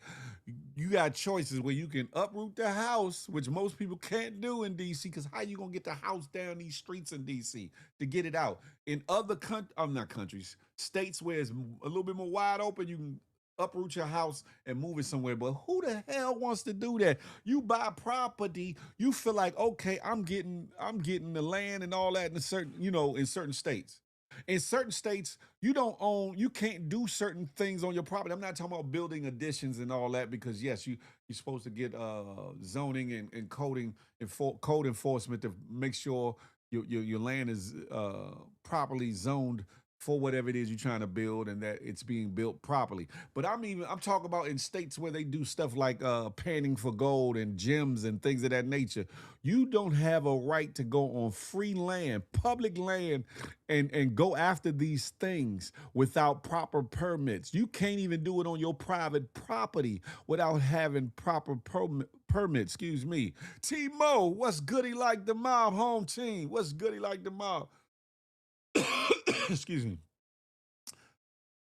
you got choices where you can uproot the house, which most people can't do in DC, because how you gonna get the house down these streets in DC to get it out? In other not countries, states where it's a little bit more wide open, you can uproot your house and move it somewhere. But who the hell wants to do that? You buy property, you feel like, okay, I'm getting the land and all that in certain states. In certain states, you can't do certain things on your property. I'm not talking about building additions and all that, because yes, you're supposed to get zoning and code enforcement to make sure your land is properly zoned for whatever it is you're trying to build and that it's being built properly. But I'm talking about in states where they do stuff like panning for gold and gems and things of that nature. You don't have a right to go on free land, public land, and go after these things without proper permits. You can't even do it on your private property without having proper permits. Excuse me. T-Mo, what's goody like the mob, home team? What's goody like the mob? Excuse me.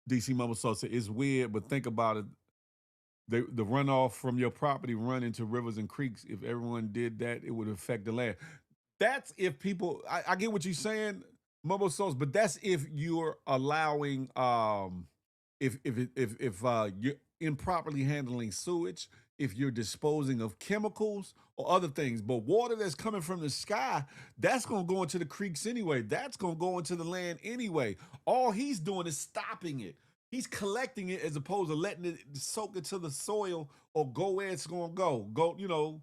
DC Mama Soul said it's weird, but think about it. The runoff from your property run into rivers and creeks. If everyone did that, it would affect the land. That's if people. I get what you're saying, Mama Souls, but that's if you're allowing if you're improperly handling sewage, if you're disposing of chemicals or other things. But water that's coming from the sky, that's going to go into the creeks anyway. That's going to go into the land anyway. All he's doing is stopping it. He's collecting it as opposed to letting it soak into the soil or go where it's going to go. Go,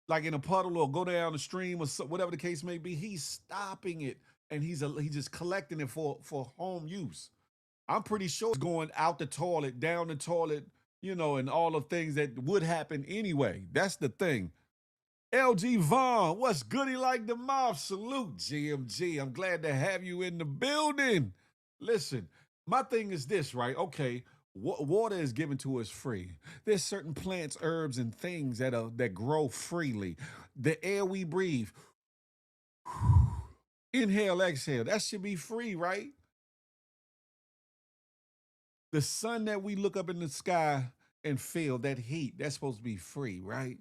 like in a puddle or go down the stream or whatever the case may be. He's stopping it, and he's just collecting it for home use. I'm pretty sure it's going out the toilet, down the toilet, and all the things that would happen anyway. That's the thing. LG Vaughn, what's goody like the mob? Salute, GMG. I'm glad to have you in the building. Listen, my thing is this, right? Okay, water is given to us free. There's certain plants, herbs, and things that grow freely. The air we breathe, inhale, exhale, that should be free, right? The sun that we look up in the sky and feel, that heat, that's supposed to be free, right?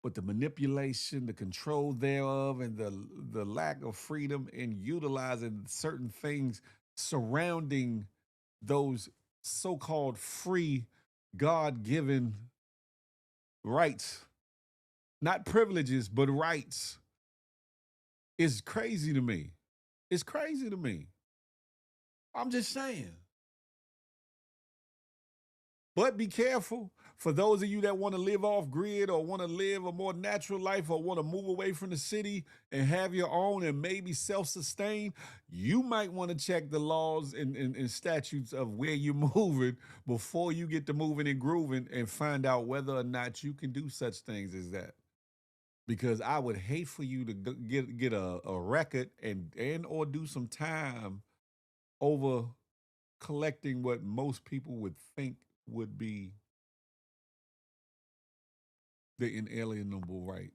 But the manipulation, the control thereof, and the lack of freedom in utilizing certain things surrounding those so-called free, God-given rights, not privileges, but rights, is crazy to me. It's crazy to me. I'm just saying. But be careful. For those of you that want to live off grid or want to live a more natural life or want to move away from the city and have your own and maybe self-sustain, you might want to check the laws and statutes of where you're moving before you get to moving and grooving and find out whether or not you can do such things as that. Because I would hate for you to get a record and or do some time over collecting what most people would think would be the inalienable right.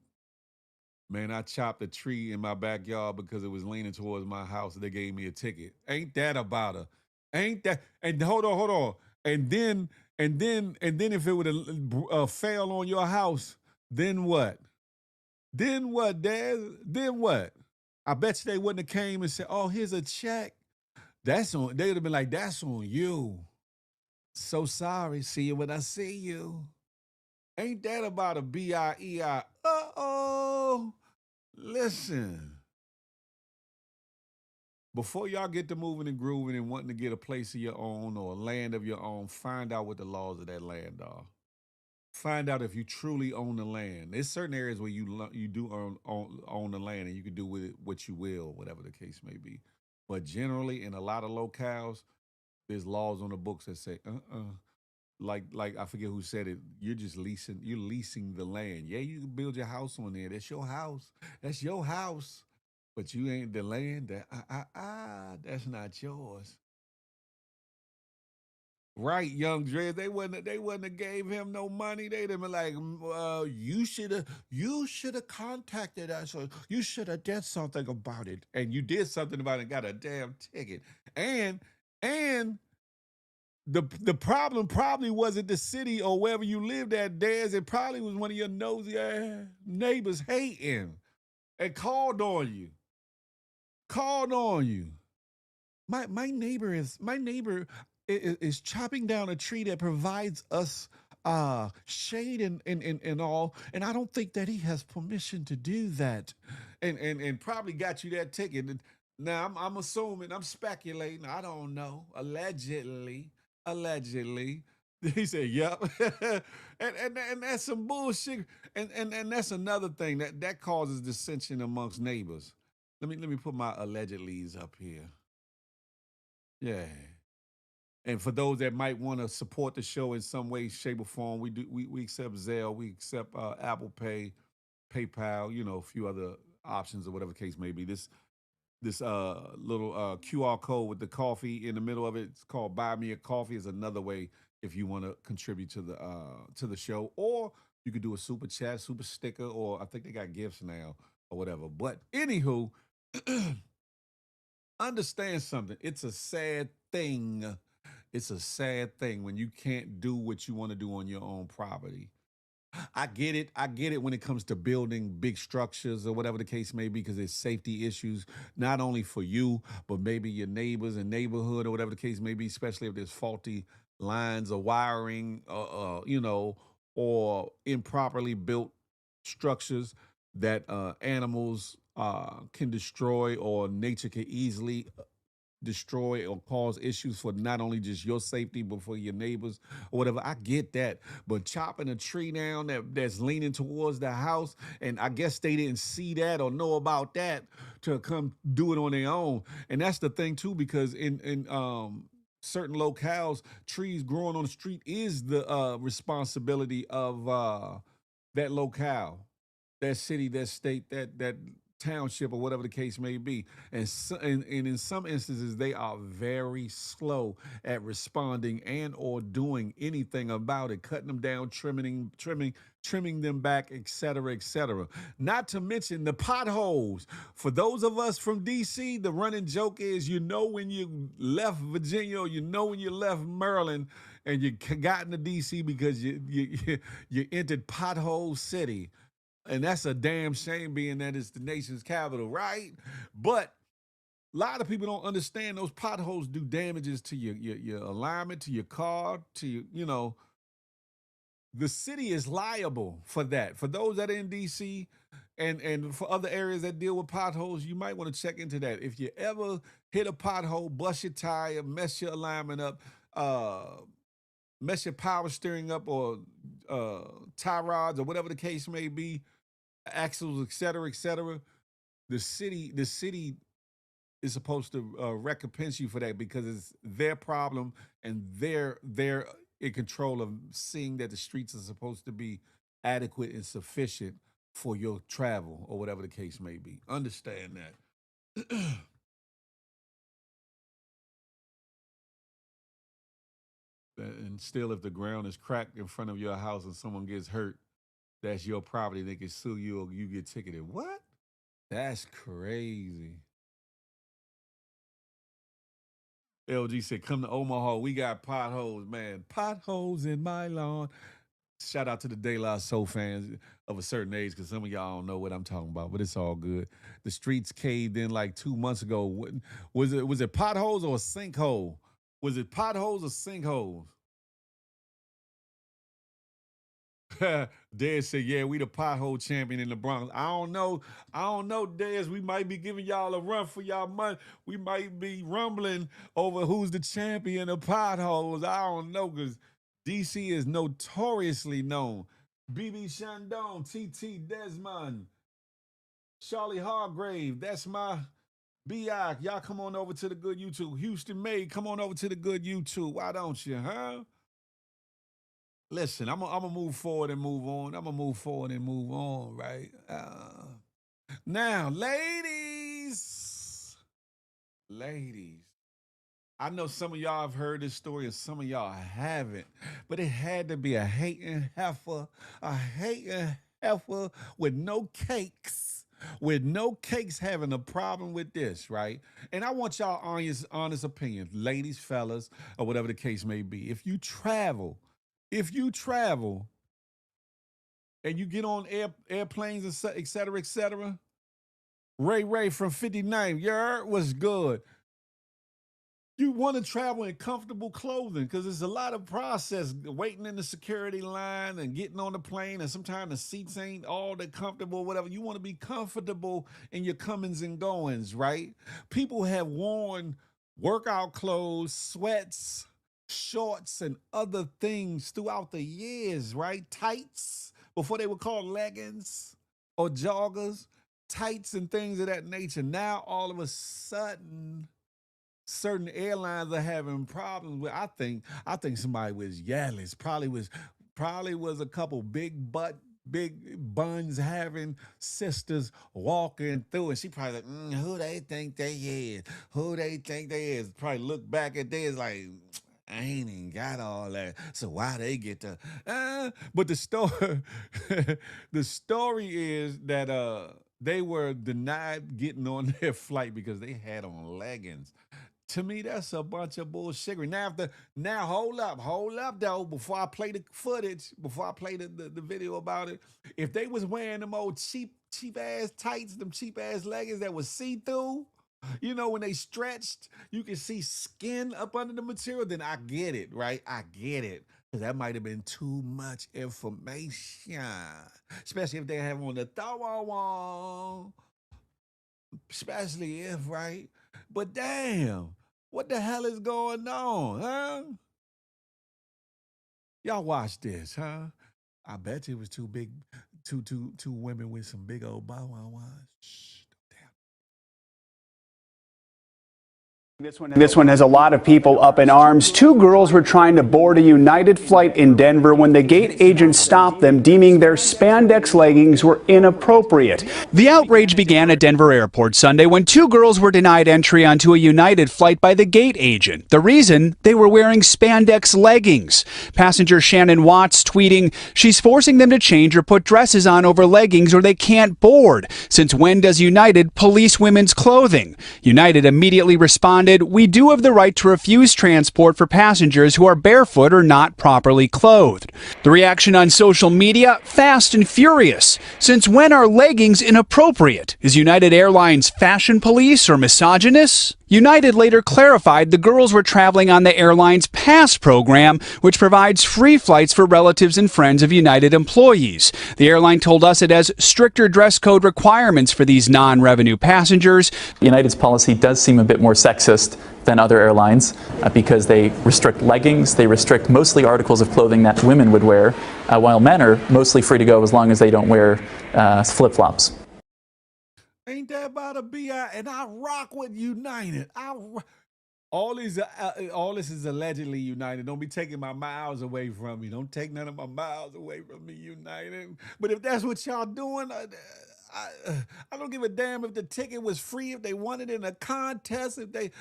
Man, I chopped a tree in my backyard because it was leaning towards my house. They gave me a ticket. Ain't that about a? Ain't that? And hold on. And then if it would have fell on your house, Then what? Then what, Dad? Then what? I bet you they wouldn't have came and said, "Oh, here's a check." That's on. They would have been like, "That's on you." So sorry. See you when I see you. Ain't that about a BIEI? Uh-oh. Listen. Before y'all get to moving and grooving and wanting to get a place of your own or a land of your own, find out what the laws of that land are. Find out if you truly own the land. There's certain areas where you do own the land and you can do with it what you will, whatever the case may be. But generally, in a lot of locales, there's laws on the books that say, like I forget who said it. You're leasing the land. Yeah, you can build your house on there. That's your house. That's your house. But you ain't the land that that's not yours. Right, young Dre. They wouldn't have gave him no money. They'd have been like, you should have contacted us, or you should have did something about it. And you did something about it and got a damn ticket. And and the problem probably wasn't the city or wherever you lived at, Dez. It probably was one of your nosy ass neighbors hating and called on you. My neighbor is chopping down a tree that provides us shade and all, and I don't think that he has permission to do that. And probably got you that ticket. Now I'm assuming, I'm speculating, I don't know. Allegedly. He said, "Yep," and that's some bullshit. And that's another thing that causes dissension amongst neighbors. Let me put my allegedlys up here. Yeah. And for those that might want to support the show in some way, shape, or form, we accept Zelle, we accept Apple Pay, PayPal, a few other options or whatever the case may be. This little QR code with the coffee in the middle of it, it's called Buy Me a Coffee, is another way if you want to contribute to the show. Or you could do a super chat, super sticker, or I think they got gifts now or whatever. But anywho, understand something. It's a sad thing. It's a sad thing when you can't do what you want to do on your own property. I get it. I get it when it comes to building big structures or whatever the case may be, because there's safety issues, not only for you, but maybe your neighbors and neighborhood or whatever the case may be, especially if there's faulty lines or wiring, or improperly built structures that animals can destroy, or nature can easily destroy or cause issues for not only just your safety but for your neighbors or whatever. I get that, but chopping a tree down that's leaning towards the house, and I guess they didn't see that or know about that to come do it on their own. And that's the thing too, because in certain locales, trees growing on the street is the responsibility of that locale, that city, that state, that township, or whatever the case may be. And in some instances, they are very slow at responding and or doing anything about it, cutting them down, trimming them back, etc., etc. Not to mention the potholes. For those of us from DC, the running joke is, when you left Virginia, or when you left Maryland, and you got into DC because you entered Pothole City. And that's a damn shame, being that it's the nation's capital, right? But a lot of people don't understand those potholes do damages to your alignment, to your car, to the city is liable for that. For those that are in DC and for other areas that deal with potholes, you might want to check into that. If you ever hit a pothole, bust your tire, mess your alignment up, mess your power steering up, or tie rods, or whatever the case may be, axles, et cetera, the city is supposed to recompense you for that, because it's their problem, and they're in control of seeing that the streets are supposed to be adequate and sufficient for your travel, or whatever the case may be. Understand that. And still, if the ground is cracked in front of your house and someone gets hurt, that's your property. They can sue you, or you get ticketed. What? That's crazy. LG said, "Come to Omaha. We got potholes, man. Potholes in my lawn." Shout out to the De La Soul fans of a certain age, because some of y'all don't know what I'm talking about, but it's all good. The streets caved in like 2 months ago. Was it potholes or a sinkhole? Was it potholes or sinkholes? Dez said, "Yeah, we the pothole champion in the Bronx." I don't know. Dez. We might be giving y'all a run for y'all money. We might be rumbling over who's the champion of potholes. I don't know, because DC is notoriously known. BB Shandong, TT Desmond, Charlie Hargrave. That's my BI. Y'all come on over to the good YouTube. Houston May, come on over to the good YouTube. Why don't you, huh? Listen, I'm gonna move forward and move on. I'm gonna move forward and move on, right? Now, ladies, I know some of y'all have heard this story and some of y'all haven't, but it had to be a hating heifer with no cakes. With no cakes having a problem with this, right? And I want y'all honest opinion, ladies, fellas, or whatever the case may be. If you travel and you get on airplanes, et cetera, Ray from 59, was good. You want to travel in comfortable clothing, because there's a lot of process waiting in the security line and getting on the plane, and sometimes the seats ain't all that comfortable, whatever. You want to be comfortable in your comings and goings, right? People have worn workout clothes, sweats, shorts, and other things throughout the years, right? Tights, before they were called leggings or joggers, tights and things of that nature. Now, all of a sudden, certain airlines are having problems with. I think somebody was yelling. Probably was a couple big buns having sisters walking through, and she probably like, who they think they is? Who they think they is? Probably look back at this like, I ain't even got all that. So why they get to? But the story, the story is that they were denied getting on their flight because they had on leggings. To me, that's a bunch of bullshit. Now hold up though. Before I play the footage, before I play the video about it, if they was wearing them old cheap ass tights, them cheap ass leggings that was see through, when they stretched, you can see skin up under the material. Then I get it, right? I get it. Because that might have been too much information, especially if they have on the throw. Especially if, right? But damn, what the hell is going on, huh? Y'all watch this, huh? I bet you it was two women with some big old bow wow. Shh. This one has a lot of people up in arms. Two girls were trying to board a United flight in Denver when the gate agent stopped them, deeming their spandex leggings were inappropriate. The outrage began at Denver Airport Sunday when two girls were denied entry onto a United flight by the gate agent. The reason? They were wearing spandex leggings. Passenger Shannon Watts tweeting, "She's forcing them to change or put dresses on over leggings or they can't board. Since when does United police women's clothing?" United immediately responded, "We do have the right to refuse transport for passengers who are barefoot or not properly clothed." The reaction on social media, fast and furious. Since when are leggings inappropriate? Is United Airlines fashion police or misogynist? United later clarified the girls were traveling on the airline's Pass program, which provides free flights for relatives and friends of United employees. The airline told us it has stricter dress code requirements for these non-revenue passengers. United's policy does seem a bit more sexist than other airlines because they restrict leggings, they restrict mostly articles of clothing that women would wear, while men are mostly free to go as long as they don't wear flip-flops. Ain't that about a BI? And I rock with United. All this is allegedly United. Don't be taking my miles away from me. Don't take none of my miles away from me, United. But if that's what y'all doing, I don't give a damn if the ticket was free, if they won it in a contest, if they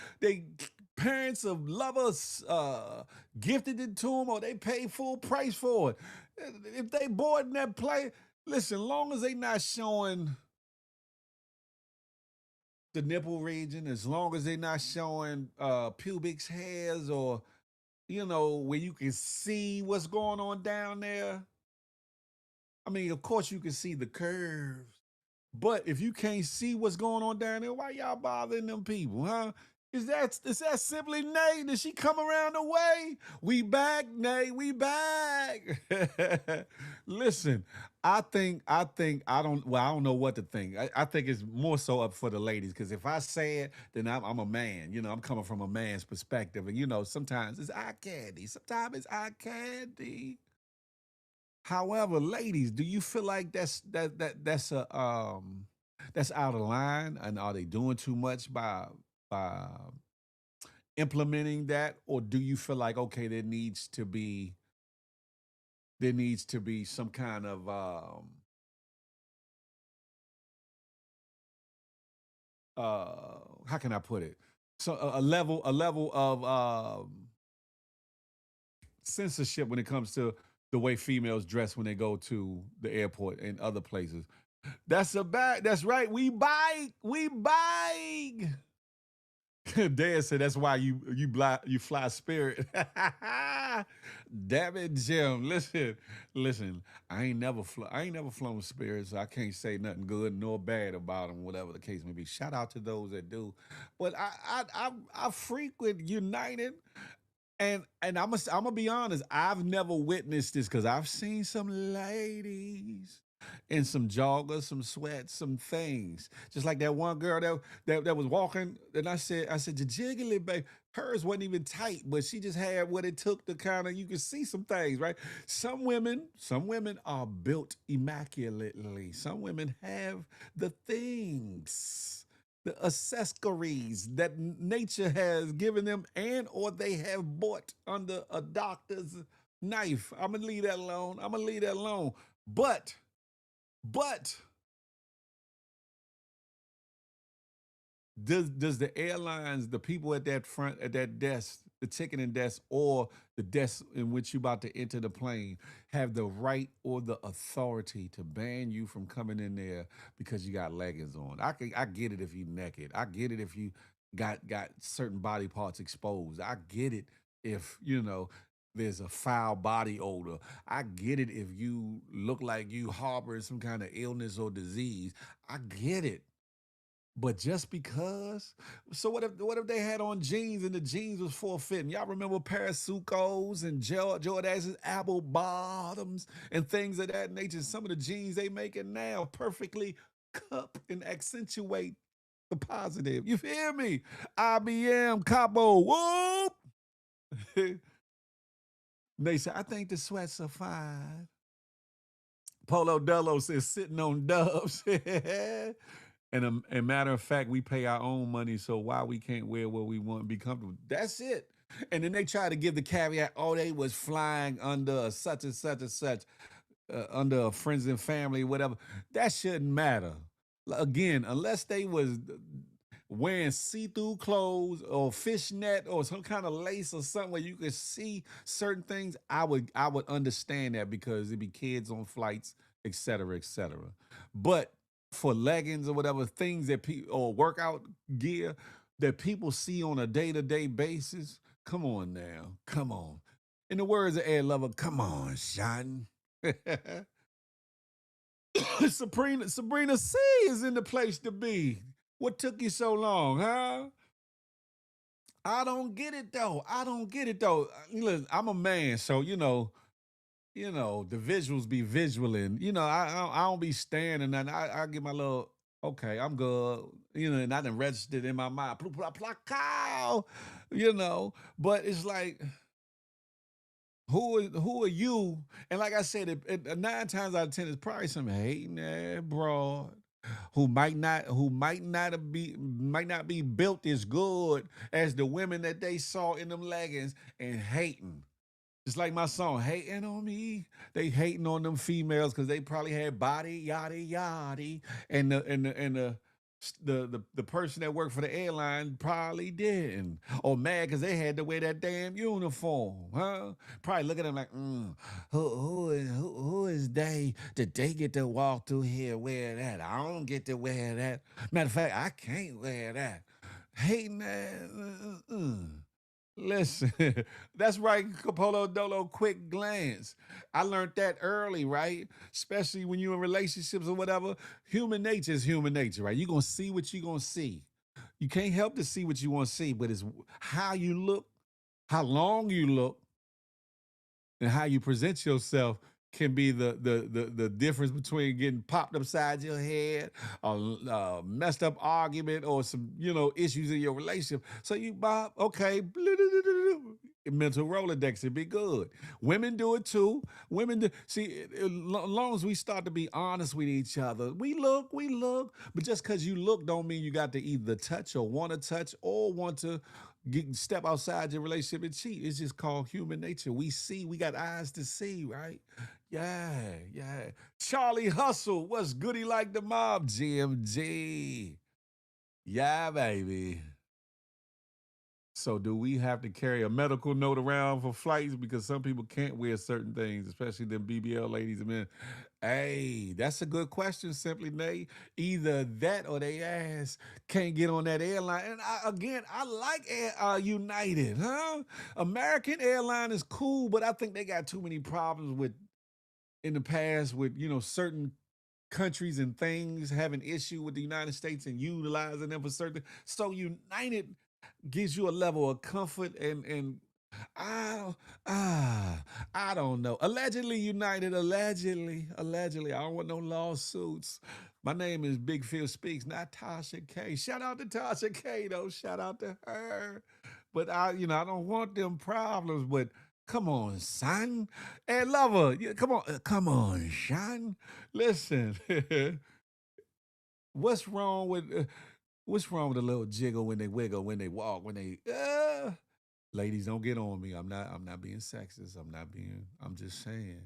parents of lovers gifted it to them, or they paid full price for it. If they boarding that plane, listen, long as they not showing the nipple region, as long as they're not showing pubic hairs or, where you can see what's going on down there, I mean, of course you can see the curves, but if you can't see what's going on down there, why y'all bothering them people, huh? Is that simply Nay? Did she come around the way? We back, Nay. We back. Listen, I don't. Well, I don't know what to think. I think it's more so up for the ladies because if I say it, then I'm a man. I'm coming from a man's perspective, and sometimes it's eye candy. Sometimes it's eye candy. However, ladies, do you feel like that's out of line, and are they doing too much by implementing that, or do you feel like okay, there needs to be some kind of how can I put it? So a level of censorship when it comes to the way females dress when they go to the airport and other places. That's right. We bike. Dad said that's why you fly Spirit. Damn it, Jim. Listen. I ain't never flown Spirit, so I can't say nothing good nor bad about them, whatever the case may be. Shout out to those that do. But I frequent United, and I'm gonna be honest. I've never witnessed this because I've seen some ladies in some joggers, some sweats, some things. Just like that one girl that was walking, and I said, "You jiggly, babe." Hers wasn't even tight, but she just had what it took to kind of you could see some things, right? Some women are built immaculately. Some women have the things, the accessories that nature has given them, and or they have bought under a doctor's knife. I'm gonna leave that alone. But does the airlines, the people at that front, at that desk, the ticketing desk, or the desk in which you're about to enter the plane, have the right or the authority to ban you from coming in there because you got leggings on? I get it if you naked. I get it if you got certain body parts exposed. I get it if there's a foul body odor. I get it if you look like you harboring some kind of illness or disease. I get it. But just because, so what if they had on jeans and the jeans was forfeiting? Y'all remember Parasucos and Jordas's apple bottoms and things of that nature? Some of the jeans they making now perfectly cup and accentuate the positive. You hear me? IBM Capo. Whoop. They say, I think the sweats are fine. Polo Dello says sitting on dubs. And matter of fact, we pay our own money, so why we can't wear what we want and be comfortable? That's it. And then they try to give the caveat, oh, they was flying under such and such and such, under friends and family, whatever. That shouldn't matter. Again, unless they was wearing see-through clothes or fishnet or some kind of lace or something where you could see certain things, I would understand that because it'd be kids on flights, et cetera, et cetera. But for leggings or whatever things that people or workout gear that people see on a day-to-day basis, come on now, come on. In the words of Ed Lover, come on, Sean. Sabrina C is in the place to be. What took you so long, huh? I don't get it though. Listen, I'm a man, so the visuals be visualing. I don't be staring and nothing. I get my little okay, I'm good. And I done registered in my mind. Plah, plah, plah, but it's like who are you? And like I said, nine times out of ten, it's probably some hating ass broad who might not be built as good as the women that they saw in them leggings and hating. Just like my song, hating on me. They hating on them females because they probably had body yada yada, and the person that worked for the airline probably didn't, or mad because they had to wear that damn uniform, huh? Probably look at them like, who is they that they get to walk through here wear that? I don't get to wear that. Matter of fact, I can't wear that. Hating that. Listen, that's right, Capolo Dolo, quick glance. I learned that early, right? Especially when you're in relationships or whatever. Human nature is human nature, right? You're going to see what you're going to see. You can't help to see what you want to see, but it's how you look, how long you look, and how you present yourself can be the difference between getting popped upside your head, a messed up argument, or some issues in your relationship. So you Bob, okay, mental Rolodex, it'd be good. Women do it too. Women do. See, as long as we start to be honest with each other, we look, but just because you look don't mean you got to either touch or want to touch or want to step outside your relationship and cheat. It's just called human nature. We see, we got eyes to see, right? Yeah, yeah. Charlie Hustle, what's goody like the mob? GMG. Yeah, baby. So do we have to carry a medical note around for flights because some people can't wear certain things, especially them BBL ladies and men? Hey, that's a good question, Simply Nate. Either that or they ass can't get on that airline. And I like United, huh? American airline is cool, but I think they got too many problems with in the past with certain countries and things having issue with the United States and utilizing them for certain. So United gives you a level of comfort and I don't I don't know. Allegedly United, allegedly. I don't want no lawsuits. My name is Big Phil Speaks, not Tasha K. Shout out to Tasha K though. Shout out to her. But I don't want them problems. But come on, son. Hey, lover, come on, son. Listen, what's wrong with what's wrong with a little jiggle when they wiggle, when they walk, when they ladies don't get on me. I'm not being sexist. I'm just saying.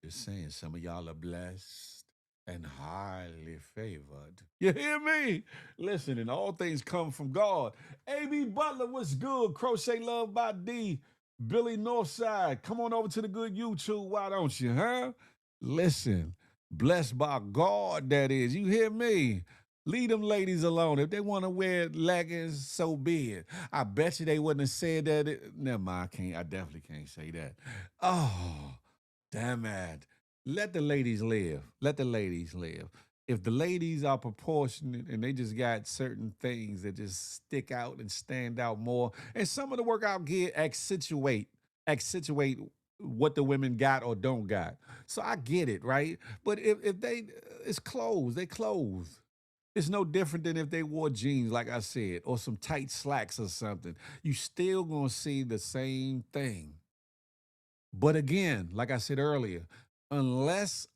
Just saying some of y'all are blessed and highly favored. You hear me? Listen, and all things come from God. A.B. Butler, what's good? Crochet Love by D. Billy Northside, come on over to the good YouTube. Why don't you, huh? Listen, blessed by God, that is. You hear me? Leave them ladies alone. If they want to wear leggings, so be it. I bet you they wouldn't have said that. Never mind, I definitely can't say that. Oh, damn it. Let the ladies live. Let the ladies live. If the ladies are proportionate and they just got certain things that just stick out and stand out more, and some of the workout gear accentuate what the women got or don't got. So I get it, right? But if they, it's clothes, they clothes. It's no different than if they wore jeans, like I said, or some tight slacks or something. You still gonna see the same thing. But again, like I said earlier, unless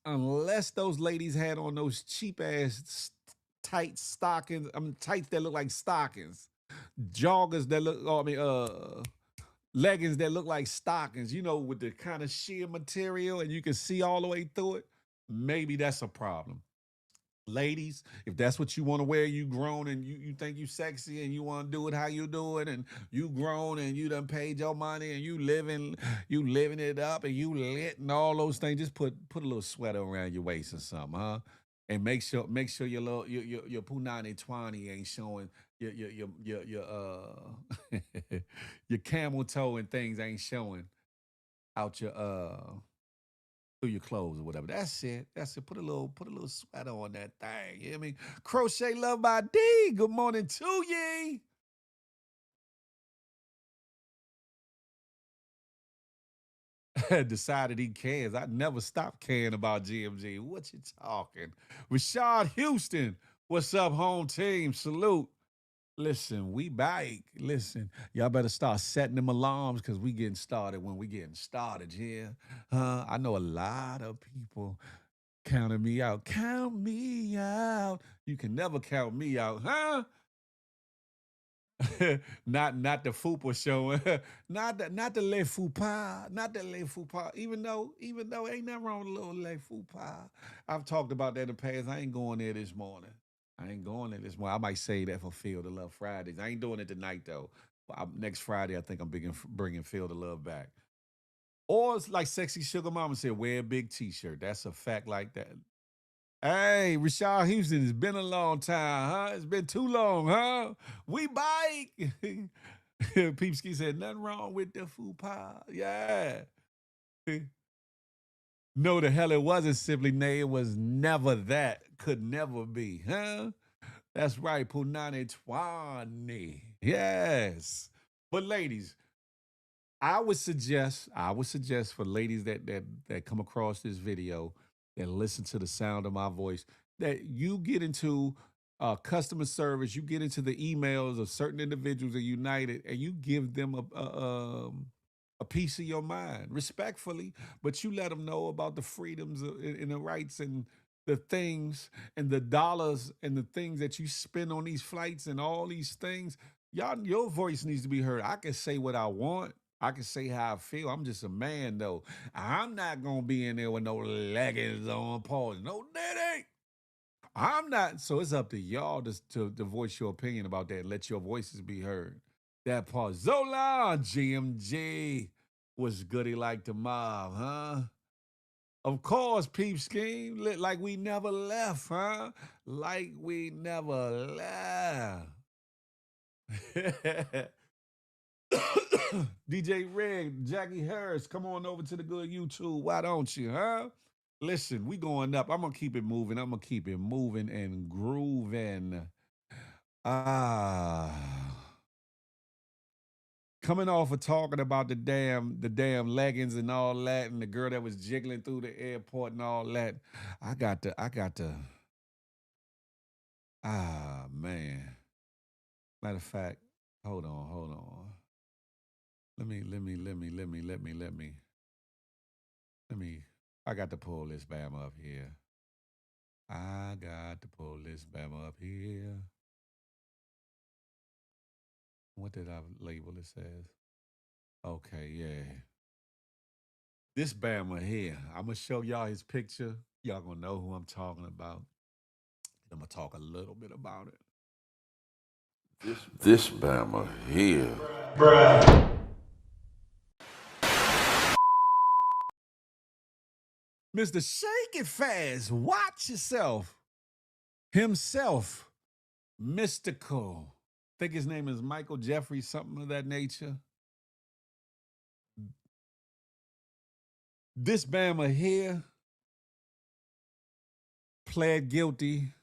those ladies had on those cheap ass tight stockings, I mean tights that look like stockings, joggers that look, leggings that look like stockings, with the kind of sheer material and you can see all the way through it, maybe that's a problem. Ladies, if that's what you want to wear, you grown and you think you sexy and you want to do it how you do it, and you grown and you done paid your money and you living it up and you lit and all those things. Just put a little sweater around your waist or something, huh? And make sure your little your punani twani ain't showing your your camel toe and things ain't showing out your through your clothes or whatever. That's it. That's it. Put a little sweater on that thing. You know what I mean? Crochet Love by D. Good morning to ye. Decided he cares. I never stopped caring about GMG. What you talking? Rashad Houston. What's up, home team? Salute. Listen, we back. Listen, y'all better start setting them alarms because we getting started when we getting started, yeah. I know a lot of people counting me out. Count me out. You can never count me out, huh? not the fupa showing. not the le fupa. Not the le fupa. Even though ain't nothing wrong with a little le fupa. I've talked about that in the past. I ain't going there this morning. I ain't going there this morning. I might say that for Feel the Love Fridays. I ain't doing it tonight though. Next Friday, I think I'm bringing Feel the Love back. Or it's like Sexy Sugar Mama said, wear a big T-shirt. That's a fact like that. Hey, Rashad Houston, it's been a long time, huh? It's been too long, huh? We bike. Peepski said, nothing wrong with the fupa. Yeah. No, the hell it wasn't simply nay. It was never that. Could never be. Huh? That's right. Punani Twani. Yes. But ladies, I would suggest for ladies that come across this video and listen to the sound of my voice that you get into customer service, you get into the emails of certain individuals at United, and you give them a piece of your mind, respectfully, but you let them know about the freedoms and the rights and the things and the dollars and the things that you spend on these flights and all these things. Y'all, your voice needs to be heard. I can say what I want. I can say how I feel. I'm just a man, though. I'm not gonna be in there with no leggings on. Pause. No, that ain't. I'm not. So it's up to y'all to voice your opinion about that. Let your voices be heard. That part. Zola, GMG. What's goody like the mob, huh? Of course, peep scheme. Like we never left, huh? Like we never left. DJ Red, Jackie Harris, come on over to the good YouTube. Why don't you, huh? Listen, we going up. I'm gonna keep it moving. I'm gonna keep it moving and grooving. Ah, coming off of talking about the damn leggings and all that, and the girl that was jiggling through the airport and all that. I got to. Ah, man. Matter of fact, hold on. Let me. I got to pull this Bama up here. I got to pull this Bama up here. What did I label it as? Okay, yeah. This Bama here. I'm gonna show y'all his picture. Y'all gonna know who I'm talking about. I'm gonna talk a little bit about it. This Bama here. Mr. Shake It Fast. Watch yourself. Himself. Mystical. Think his name is Michael Jeffrey, something of that nature. This Bama here pled guilty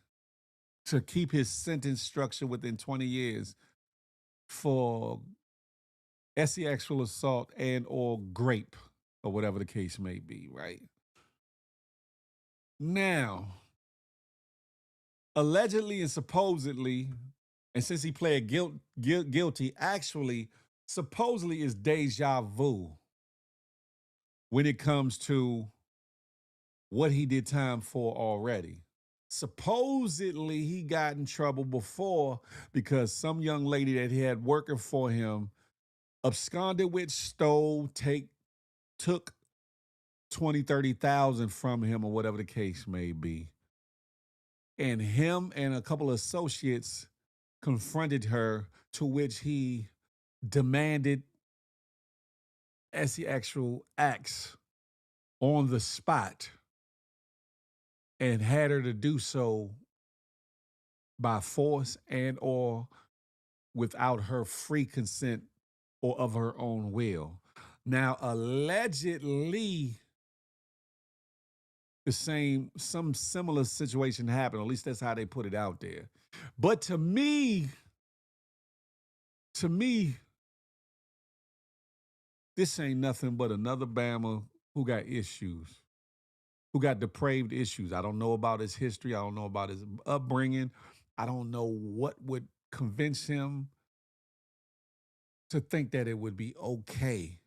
to keep his sentence structure within 20 years for sexual assault and or grape or whatever the case may be, right? Now, allegedly and supposedly, and since he pled guilty, actually, supposedly is deja vu when it comes to what he did time for already. Supposedly, he got in trouble before because some young lady that he had working for him absconded with, stole, took 20, 30,000 from him or whatever the case may be. And him and a couple of associates confronted her, to which he demanded actual acts on the spot and had her to do so by force and or without her free consent or of her own will. Now, allegedly, some similar situation happened. At least that's how they put it out there. But to me, this ain't nothing but another Bama who got issues, who got depraved issues. I don't know about his history. I don't know about his upbringing. I don't know what would convince him to think that it would be okay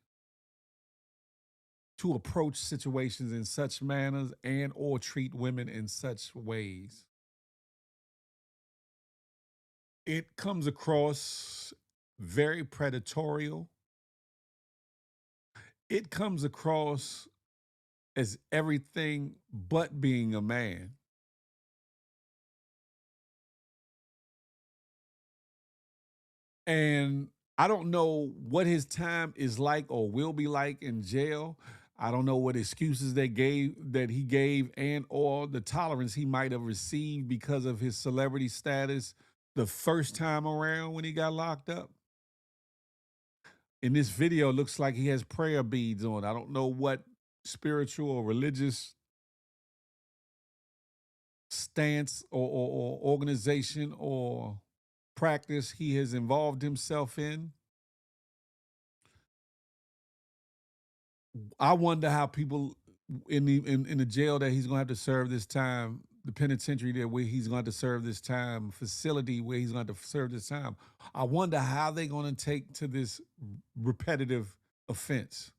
to approach situations in such manners and or treat women in such ways. It comes across very predatorial. It comes across as everything but being a man. And I don't know what his time is like or will be like in jail. I don't know what excuses that he gave and or the tolerance he might have received because of his celebrity status the first time around when he got locked up. In this video, it looks like he has prayer beads on. I don't know what spiritual or religious stance or organization or practice he has involved himself in. I wonder how people in the jail that he's gonna have to serve this time, the penitentiary there where he's going to serve this time, facility where he's going to serve this time. I wonder how they're going to take to this repetitive offense.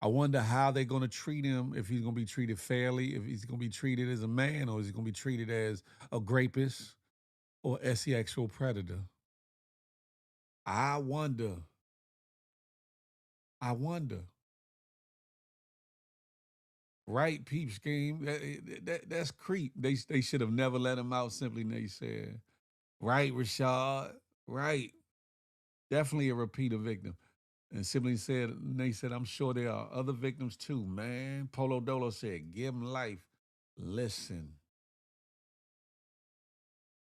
I wonder how they're going to treat him, if he's going to be treated fairly, if he's going to be treated as a man, or is he going to be treated as a rapist or a sexual predator. I wonder. Right, peep scheme. That's creep. They should have never let him out, simply they said. Right, Rashad. Right. Definitely a repeater victim. And simply said, they said, I'm sure there are other victims too, man. Polo Dolo said, give him life. Listen.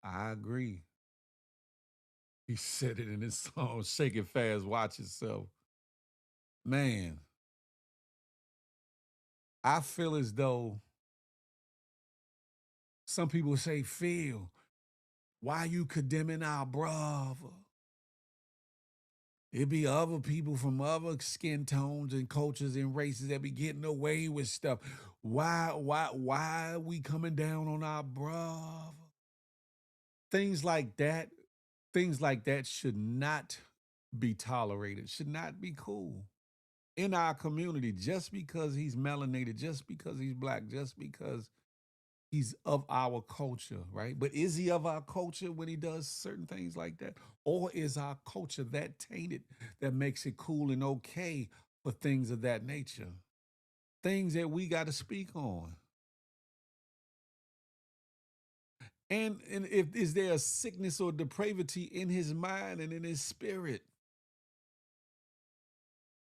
I agree. He said it in his song, Shake It Fast, Watch Yourself. Man, I feel as though some people say, Phil, why you condemning our brother? It be other people from other skin tones and cultures and races that be getting away with stuff. Why are we coming down on our brother? Things like that should not be tolerated, should not be cool in our community, just because he's melanated, just because he's black, just because he's of our culture, right? But is he of our culture when he does certain things like that? Or is our culture that tainted that makes it cool and okay for things of that nature? Things that we got to speak on. And if is there a sickness or depravity in his mind and in his spirit?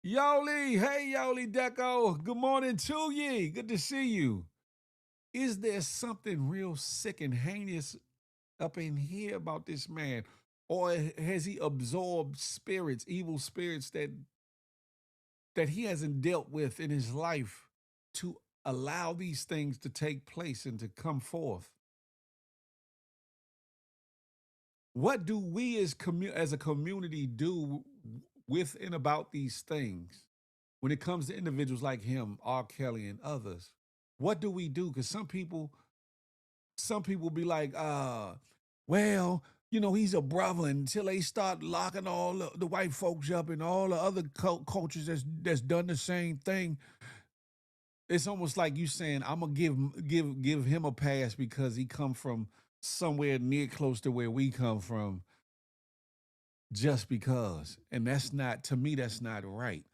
Yoli, hey Yoli Deco, good morning to ye. Good to see you. Is there something real sick and heinous up in here about this man? Or has he absorbed spirits, evil spirits that he hasn't dealt with in his life to allow these things to take place and to come forth? What do we as a community do with and about these things when it comes to individuals like him, R. Kelly, and others? What do we do? Because some people be like, well, you know, he's a brother, until they start locking all the white folks up and all the other cultures that's done the same thing. It's almost like you saying, I'm gonna give him a pass because he come from somewhere near close to where we come from, just because. And that's not, to me, that's not right.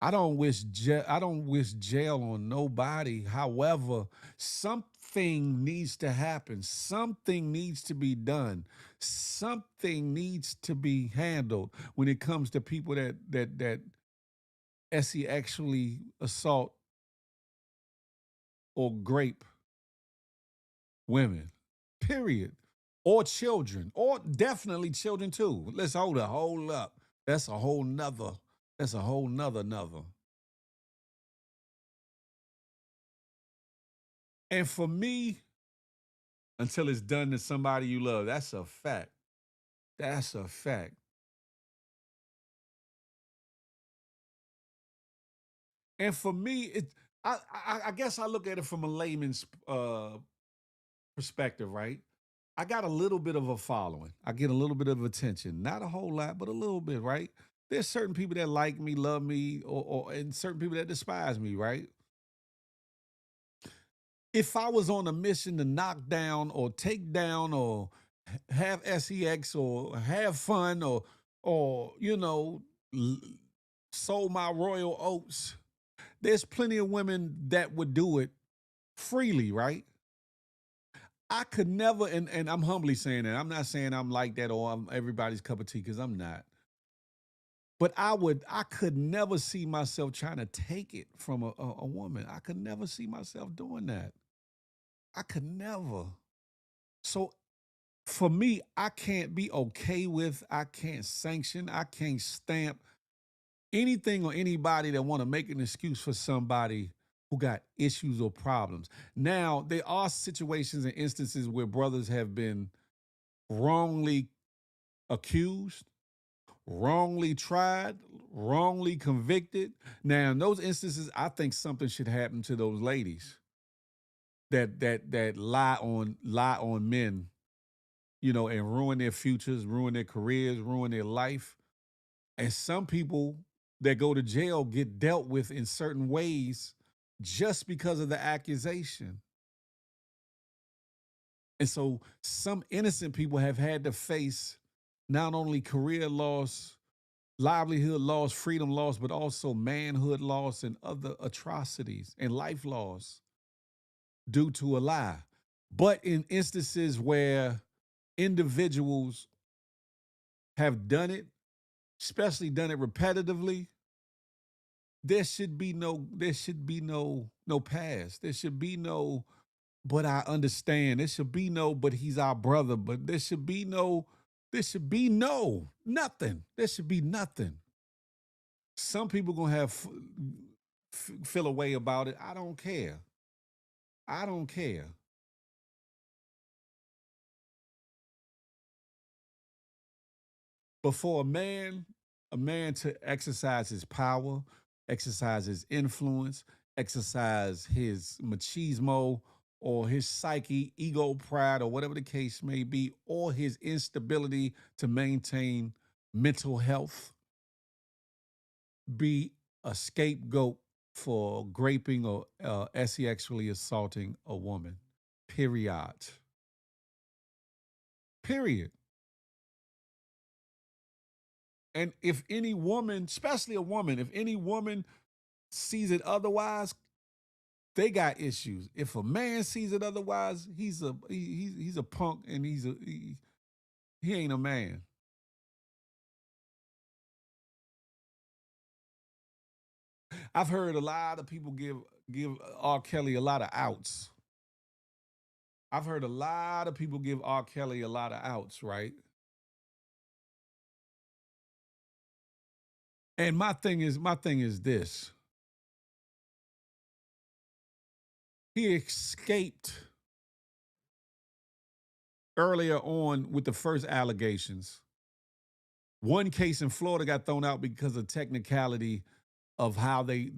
I don't wish jail on nobody. However, something needs to happen. Something needs to be done. Something needs to be handled when it comes to people that Essie actually assault or grape women. Period. Or children. Or definitely children too. Let's hold up. That's a whole nother. And for me, until it's done to somebody you love, that's a fact. That's a fact. And for me, I guess I look at it from a layman's perspective, right? I got a little bit of a following. I get a little bit of attention. Not a whole lot, but a little bit, right? There's certain people that like me, love me, and certain people that despise me, right? If I was on a mission to knock down or take down or have sex or have fun or you know, sow my royal oats, there's plenty of women that would do it freely, right? I could never, and I'm humbly saying that. I'm not saying I'm like that or I'm everybody's cup of tea, because I'm not. But I could never see myself trying to take it from a woman. I could never see myself doing that. I could never. So For me, I can't be okay with, I can't sanction, I can't stamp anything or anybody that want to make an excuse for somebody who got issues or problems. Now, there are situations and instances where brothers have been wrongly accused, wrongly tried, wrongly convicted. Now, in those instances, I think something should happen to those ladies that lie on men, and ruin their futures, ruin their careers, ruin their life. And some people that go to jail get dealt with in certain ways just because of the accusation. And so some innocent people have had to face not only career loss, livelihood loss, freedom loss, but also manhood loss and other atrocities and life loss due to a lie. But in instances where individuals have done it, especially done it repetitively, there should be no past. There should be no, but I understand. There should be no, but he's our brother. But there should be no nothing. There should be nothing. Some people gonna have feel a way about it. I don't care. I don't care. But for a man to exercise his power, exercise his influence, exercise his machismo or his psyche, ego, pride, or whatever the case may be, or his instability to maintain mental health, be a scapegoat for graping or sexually assaulting a woman. Period. Period. And if any woman, especially a woman, if any woman sees it otherwise, they got issues. If a man sees it otherwise, he's a punk and he ain't a man. I've heard a lot of people give R. Kelly a lot of outs. I've heard a lot of people give R. Kelly a lot of outs, right? And my thing is this. He escaped earlier on with the first allegations. One case in Florida got thrown out because of technicality of how they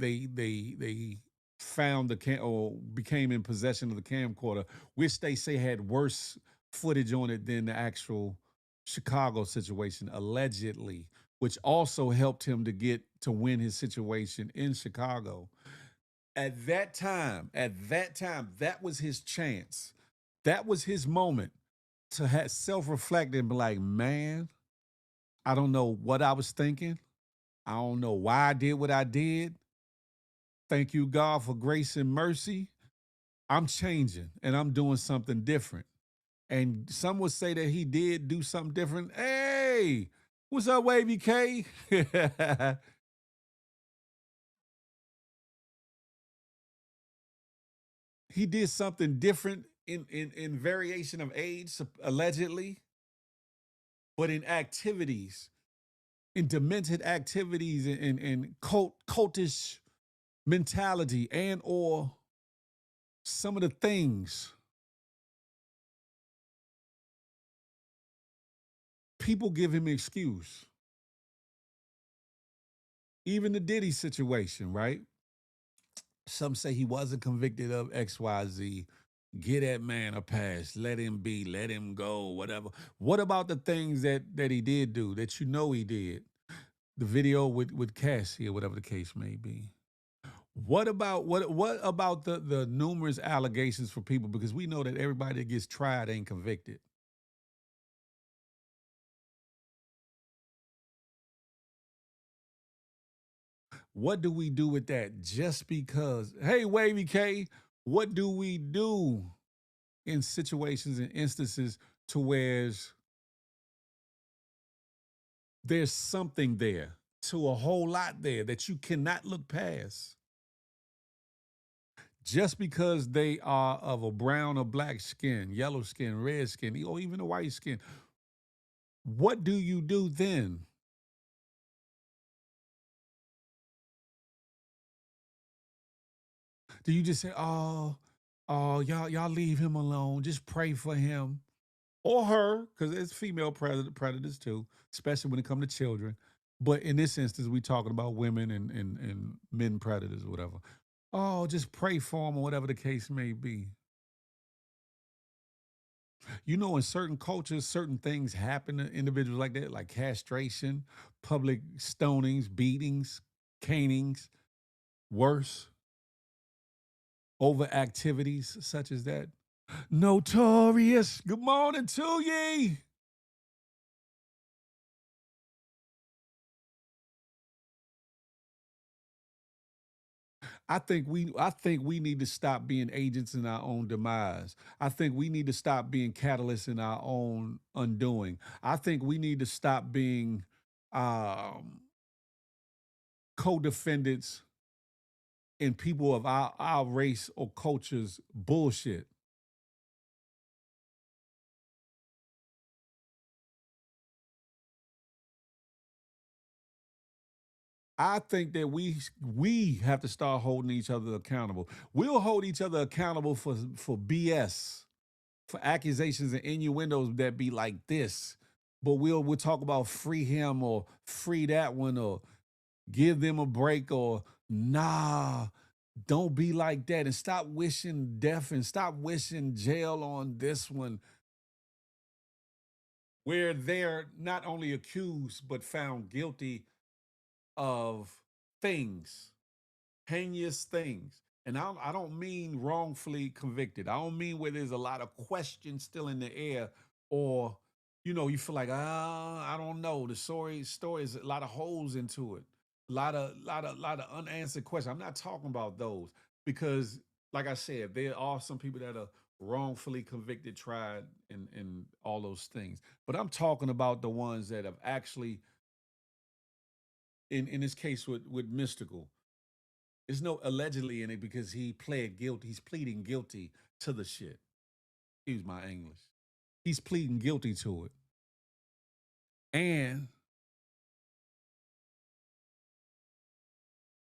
found the cam or became in possession of the camcorder, which they say had worse footage on it than the actual Chicago situation, allegedly, which also helped him to win his situation in Chicago. At that time, that was his chance. That was his moment to have self-reflect and be like, man, I don't know what I was thinking. I don't know why I did what I did. Thank you, God, for grace and mercy. I'm changing and I'm doing something different. And some would say that he did do something different. Hey, what's up, Wavy K? He did something different in variation of age, allegedly, but in activities, in demented activities, and cultish mentality, and or some of the things people give him excuse. Even the Diddy situation, right? Some say he wasn't convicted of XYZ. Get that man a pass. Let him be. Let him go. Whatever. What about the things that he did do that you know he did? The video with Cassie or whatever the case may be. What about the numerous allegations for people? Because we know that everybody that gets tried ain't convicted. What do we do with that? Just because, hey, Wavy K, what do we do in situations and instances to where there's something there, to a whole lot there that you cannot look past? just because they are of a brown or black skin, yellow skin, red skin, or even a white skin, what do you do then? Do you just say, oh, y'all leave him alone. Just pray for him or her, because it's female predators too, especially when it comes to children. But in this instance, we talking about women and men predators or whatever. Oh, just pray for them or whatever the case may be. You know, in certain cultures, certain things happen to individuals like that, like castration, public stonings, beatings, canings, worse, over activities such as that. Notorious. Good morning to ye. I think we need to stop being agents in our own demise. I think we need to stop being catalysts in our own undoing. I think we need to stop being um, co-defendants in people of our race or culture's bullshit. I think that we have to start holding each other accountable. We'll hold each other accountable for BS, for accusations and innuendos that be like this. But we'll talk about free him or free that one or give them a break or nah, don't be like that and stop wishing death and stop wishing jail on this one where they're not only accused but found guilty of things, heinous things. And I don't mean wrongfully convicted. I don't mean where there's a lot of questions still in the air or, you feel like, I don't know. The story is a lot of holes into it. A lot of unanswered questions. I'm not talking about those because, like I said, there are some people that are wrongfully convicted, tried, and all those things. But I'm talking about the ones that have actually, in this case with Mystical, there's no allegedly in it because he pled guilty. He's pleading guilty to the shit. Excuse my English. He's pleading guilty to it. And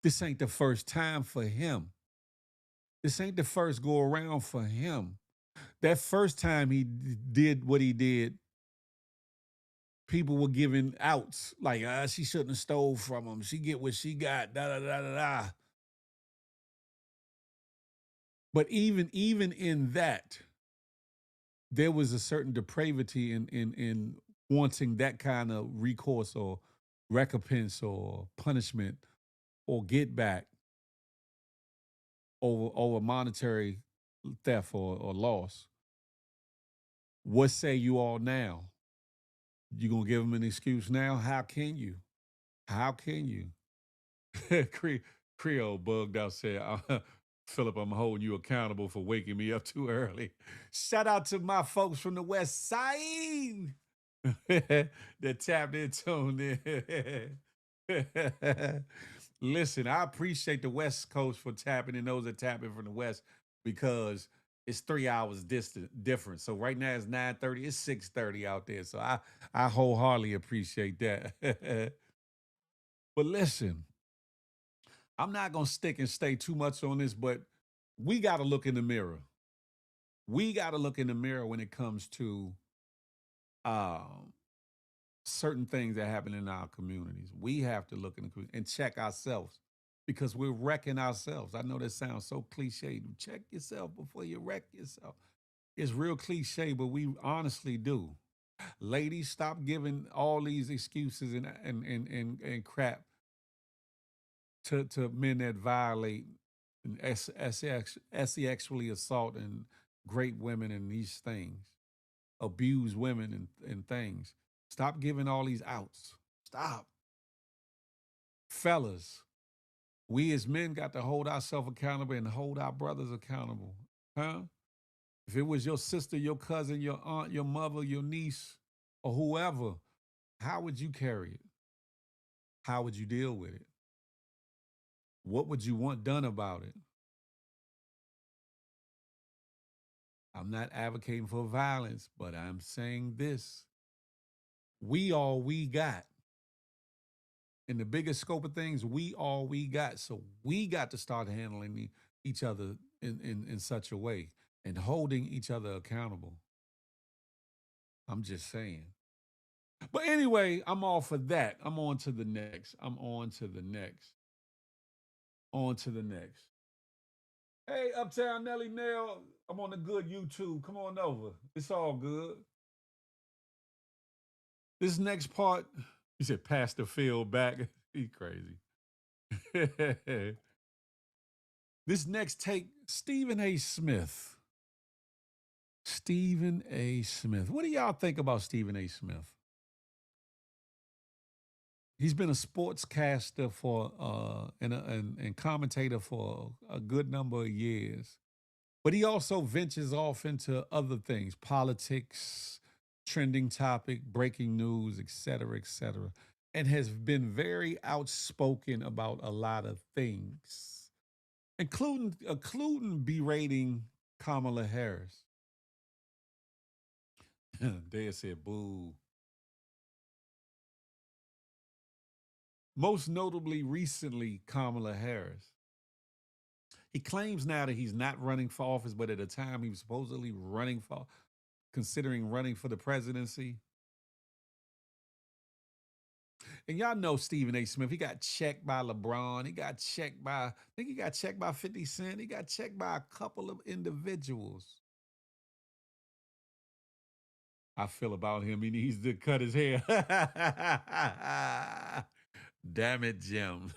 this ain't the first time for him. This ain't the first go around for him. That first time he did what he did, people were giving outs like, she shouldn't have stole from him. She get what she got. Da da da da da. But even in that, there was a certain depravity in wanting that kind of recourse or recompense or punishment or get back over monetary theft or loss. What say you all now? You gonna give them an excuse now? How can you? How can you? Creole bugged out said, Philip, I'm holding you accountable for waking me up too early. Shout out to my folks from the West Side that tapped in, tuned in. Listen, I appreciate the West Coast for tapping in, those that tap in from the West, because it's 3 hours different. So right now it's 9:30, it's 6:30 out there. So I wholeheartedly appreciate that. But listen, I'm not gonna stick and stay too much on this, but we gotta look in the mirror. We gotta look in the mirror when it comes to um certain things that happen in our communities. We have to look in and check ourselves because we're wrecking ourselves. I know that sounds so cliche. Check yourself before you wreck yourself. It's real cliche, but we honestly do. Ladies, stop giving all these excuses and crap to men that violate and sexually assault and great women and these things, abuse women and things. Stop giving all these outs. Stop. Fellas, we as men got to hold ourselves accountable and hold our brothers accountable. Huh? If it was your sister, your cousin, your aunt, your mother, your niece, or whoever, how would you carry it? How would you deal with it? What would you want done about it? I'm not advocating for violence, but I'm saying this. We all we got. In the biggest scope of things, we all we got. So we got to start handling each other in such a way and holding each other accountable. I'm just saying. But anyway, I'm all for that. I'm on to the next. I'm on to the next. On to the next. Hey, Uptown Nelly Nail, I'm on the good YouTube. Come on over. It's all good. This next part, you said Pastor Phil back. He crazy. This next take, Stephen A. Smith. Stephen A. Smith. What do y'all think about Stephen A. Smith? He's been a sportscaster for and commentator for a good number of years. But he also ventures off into other things, politics, trending topic, breaking news, et cetera, and has been very outspoken about a lot of things, including berating Kamala Harris. Dad said, boo. Most notably, recently, Kamala Harris. He claims now that he's not running for office, but at a time he was supposedly considering running for the presidency. And y'all know Stephen A. Smith. He got checked by LeBron. He got checked by, I think he got checked by 50 Cent. He got checked by a couple of individuals. I feel about him. He needs to cut his hair. Damn it, Jim.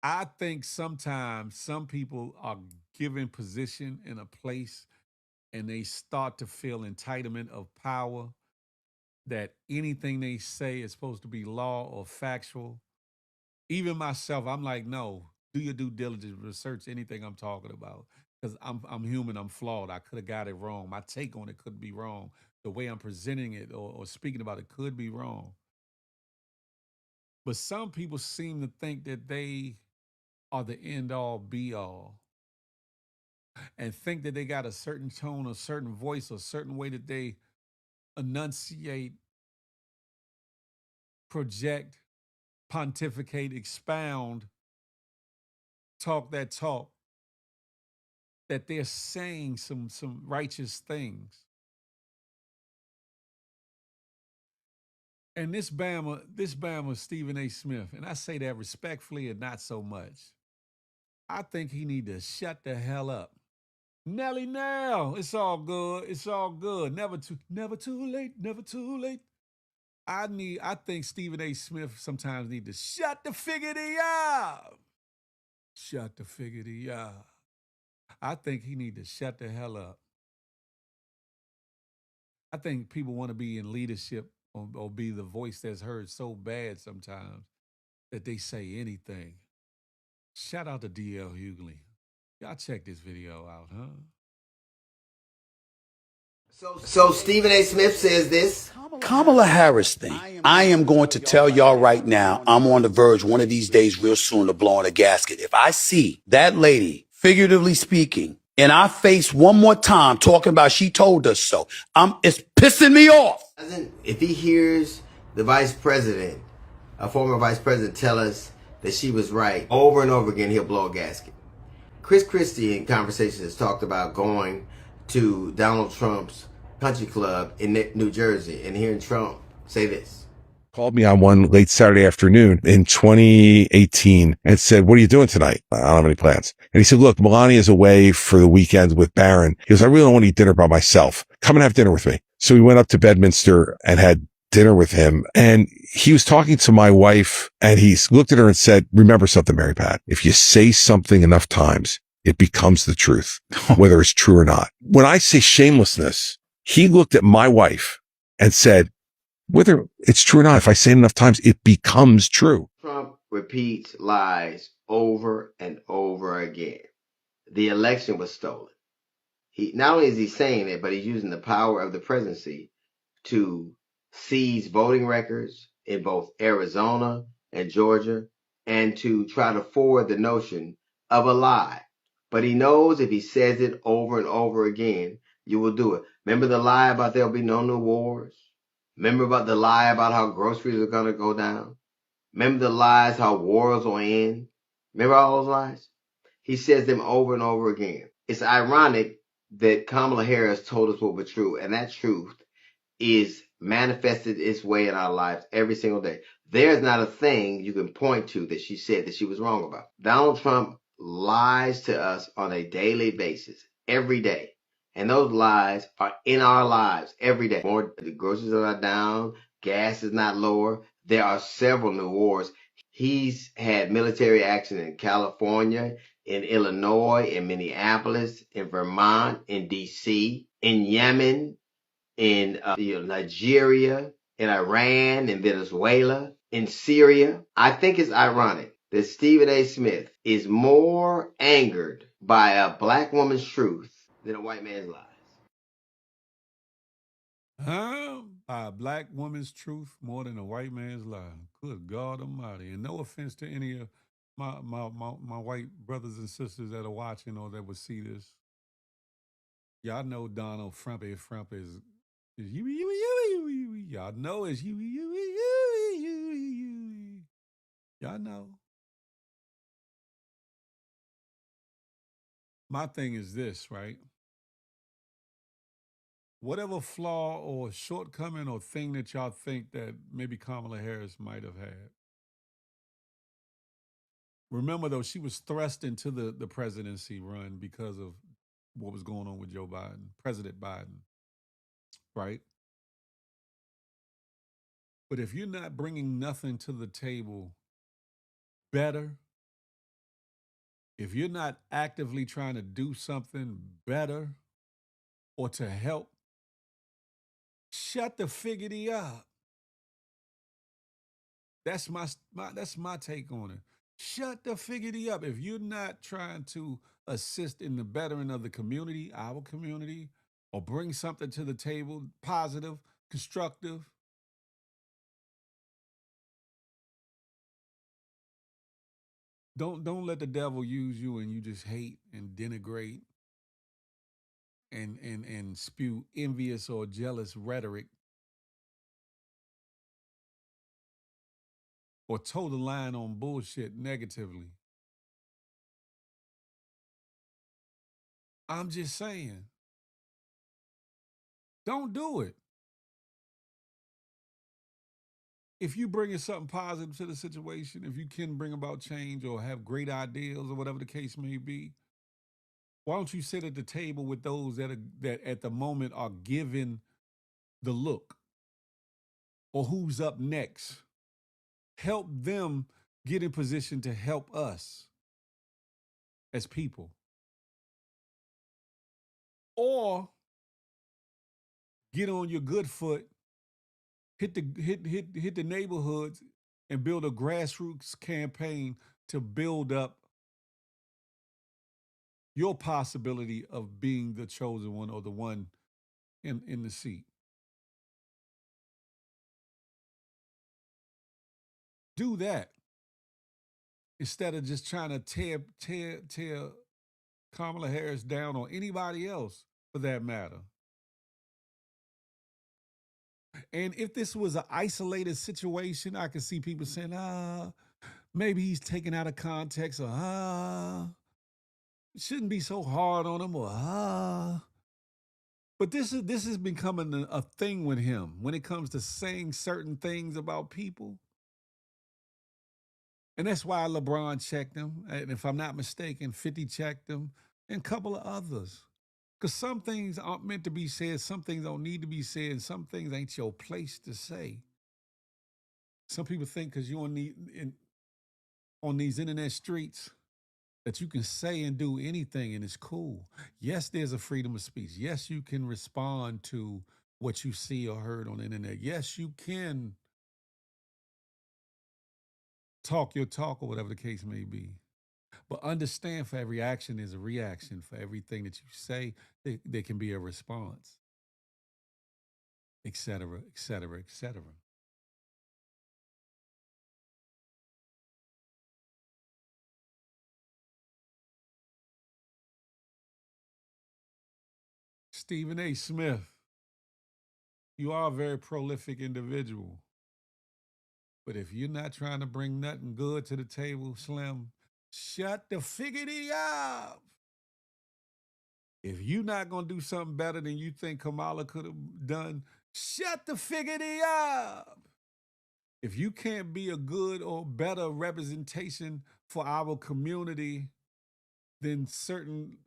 I think sometimes some people are given position in a place and they start to feel entitlement of power, that anything they say is supposed to be law or factual. Even myself, I'm like, no, do your due diligence, research anything I'm talking about. Because I'm human, I'm flawed. I could have got it wrong. My take on it could be wrong. The way I'm presenting it or speaking about it could be wrong. But some people seem to think that they are the end all be all and think that they got a certain tone, a certain voice, a certain way that they enunciate, project, pontificate, expound, talk that talk, that they're saying some righteous things. And this Bama, Stephen A. Smith, and I say that respectfully and not so much. I think he need to shut the hell up. Nelly now, it's all good. It's all good. Never too late, never too late. I think Stephen A. Smith sometimes need to shut the figgity up. Shut the figgity up. I think he need to shut the hell up. I think people want to be in leadership or be the voice that's heard so bad sometimes that they say anything. Shout out to D.L. Hughley. Y'all check this video out, huh? So Stephen A. Smith says this. Kamala Harris thing. I am going to tell y'all right now, I'm on the verge one of these days real soon of blowing a gasket. If I see that lady, figuratively speaking, in our face one more time talking about she told us so, it's pissing me off. If he hears the vice president, a former vice president, tell us that she was right over and over again, he'll blow a gasket. Chris Christie in conversations has talked about going to Donald Trump's country club in New Jersey and hearing Trump say this. Called me on one late Saturday afternoon in 2018 and said, what are you doing tonight? I don't have any plans. And he said, look, Melania's away for the weekend with Barron. He goes, I really don't want to eat dinner by myself. Come and have dinner with me. So we went up to Bedminster and had dinner with him. And he was talking to my wife and he looked at her and said, remember something, Mary Pat, if you say something enough times, it becomes the truth, whether it's true or not. When I say shamelessness, he looked at my wife and said, whether it's true or not, if I say it enough times, it becomes true. Trump repeats lies over and over again. The election was stolen. Not only is he saying it, but he's using the power of the presidency to seize voting records in both Arizona and Georgia and to try to forward the notion of a lie But he knows if he says it over and over again, you will do it. Remember the lie about there'll be no new wars? Remember about the lie about how groceries are going to go down? Remember the lies how wars will end? Remember all those lies? He says them over and over again. It's ironic that Kamala Harris told us what was true, and that truth is manifested its way in our lives every single day. There's not a thing you can point to that she said that she was wrong about. Donald Trump lies to us on a daily basis, every day. And those lies are in our lives every day. More, the groceries are not down, gas is not lower. There are several new wars. He's had military action in California, in Illinois, in Minneapolis, in Vermont, in DC, in Yemen, in Nigeria, in Iran, in Venezuela, in Syria. I think it's ironic that Stephen A. Smith is more angered by a black woman's truth than a white man's lies. By a black woman's truth more than a white man's lie. Good God Almighty. And no offense to any of my white brothers and sisters that are watching or that would see this. Y'all know Donald Frumpy is you. Y'all know it's you. Y'all know. My thing is this, right? Whatever flaw or shortcoming or thing that y'all think that maybe Kamala Harris might have had. Remember, though, she was thrust into the presidency run because of what was going on with Joe Biden, President Biden, right? But if you're not bringing nothing to the table better, if you're not actively trying to do something better or to help, shut the figgity up. That's my take on it. Shut the figgity up. If you're not trying to assist in the bettering of the community, our community, or bring something to the table, positive, constructive, don't let the devil use you and you just hate and denigrate and spew envious or jealous rhetoric or toe the line on bullshit negatively. I'm just saying, don't do it. If you bringing something positive to the situation, if you can bring about change or have great ideas or whatever the case may be, why don't you sit at the table with those that at the moment are given the look or who's up next? Help them get in position to help us as people. Or get on your good foot, hit the neighborhoods and build a grassroots campaign to build up your possibility of being the chosen one or the one in the seat. Do that instead of just trying to tear Kamala Harris down or anybody else for that matter. And if this was an isolated situation, I could see people saying, maybe he's taken out of context, or it shouldn't be so hard on him, or But this is becoming a thing with him when it comes to saying certain things about people. And that's why LeBron checked him. And if I'm not mistaken, 50 checked him, and a couple of others. Because some things aren't meant to be said, some things don't need to be said, and some things ain't your place to say. Some people think because you're on these internet streets that you can say and do anything and it's cool. Yes, there's a freedom of speech. Yes, you can respond to what you see or heard on the internet. Yes, you can talk your talk or whatever the case may be. But understand for every action is a reaction. For everything that you say, there can be a response, et cetera, et cetera, et cetera. Stephen A. Smith, you are a very prolific individual. But if you're not trying to bring nothing good to the table, Slim, shut the figgity up. If you're not going to do something better than you think Kamala could have done, shut the figgity up. If you can't be a good or better representation for our community than certain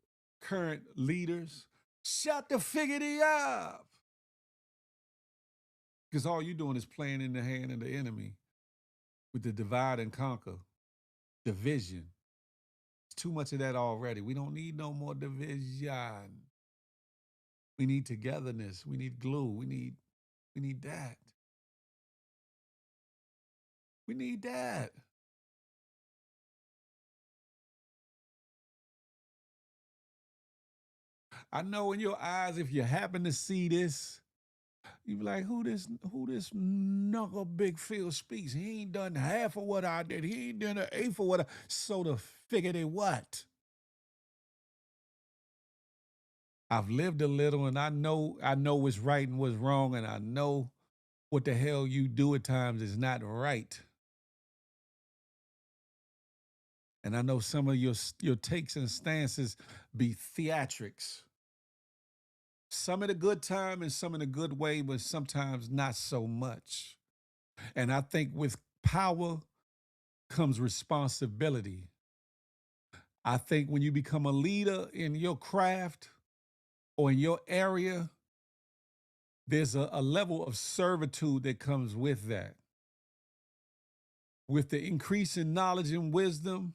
current leaders, shut the figgity up. Because all you're doing is playing in the hand of the enemy with the divide and conquer, division. It's too much of that already. We don't need no more division. We need togetherness. We need glue. We need that. We need that. I know in your eyes, if you happen to see this, you be like, who this knuckle Big Phil speaks? He ain't done half of what I did. He ain't done an eighth of what I, so the figgity what? I've lived a little and I know what's right and what's wrong, and I know what the hell you do at times is not right. And I know some of your takes and stances be theatrics. Some in a good time and some in a good way, but sometimes not so much. And I think with power comes responsibility. I think when you become a leader in your craft or in your area, there's a level of servitude that comes with that. With the increase in knowledge and wisdom,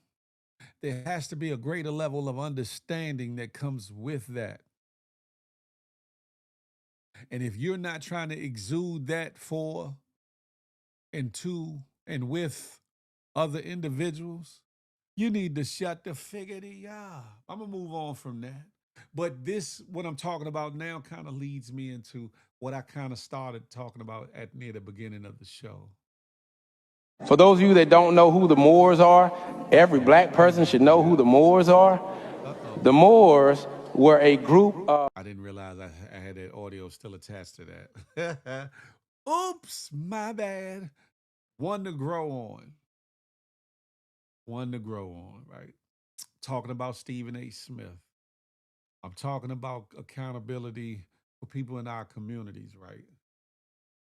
there has to be a greater level of understanding that comes with that. And if you're not trying to exude that for and to and with other individuals, you need to shut the figgity up. I'm going to move on from that. But this, what I'm talking about now, kind of leads me into what I kind of started talking about at near the beginning of the show. For those of you that don't know who the Moors are, every black person should know who the Moors are. The Moors were a group of... I didn't realize I had that audio still attached to that. Oops, my bad. One to grow on. One to grow on, right? Talking about Stephen A. Smith. I'm talking about accountability for people in our communities, right?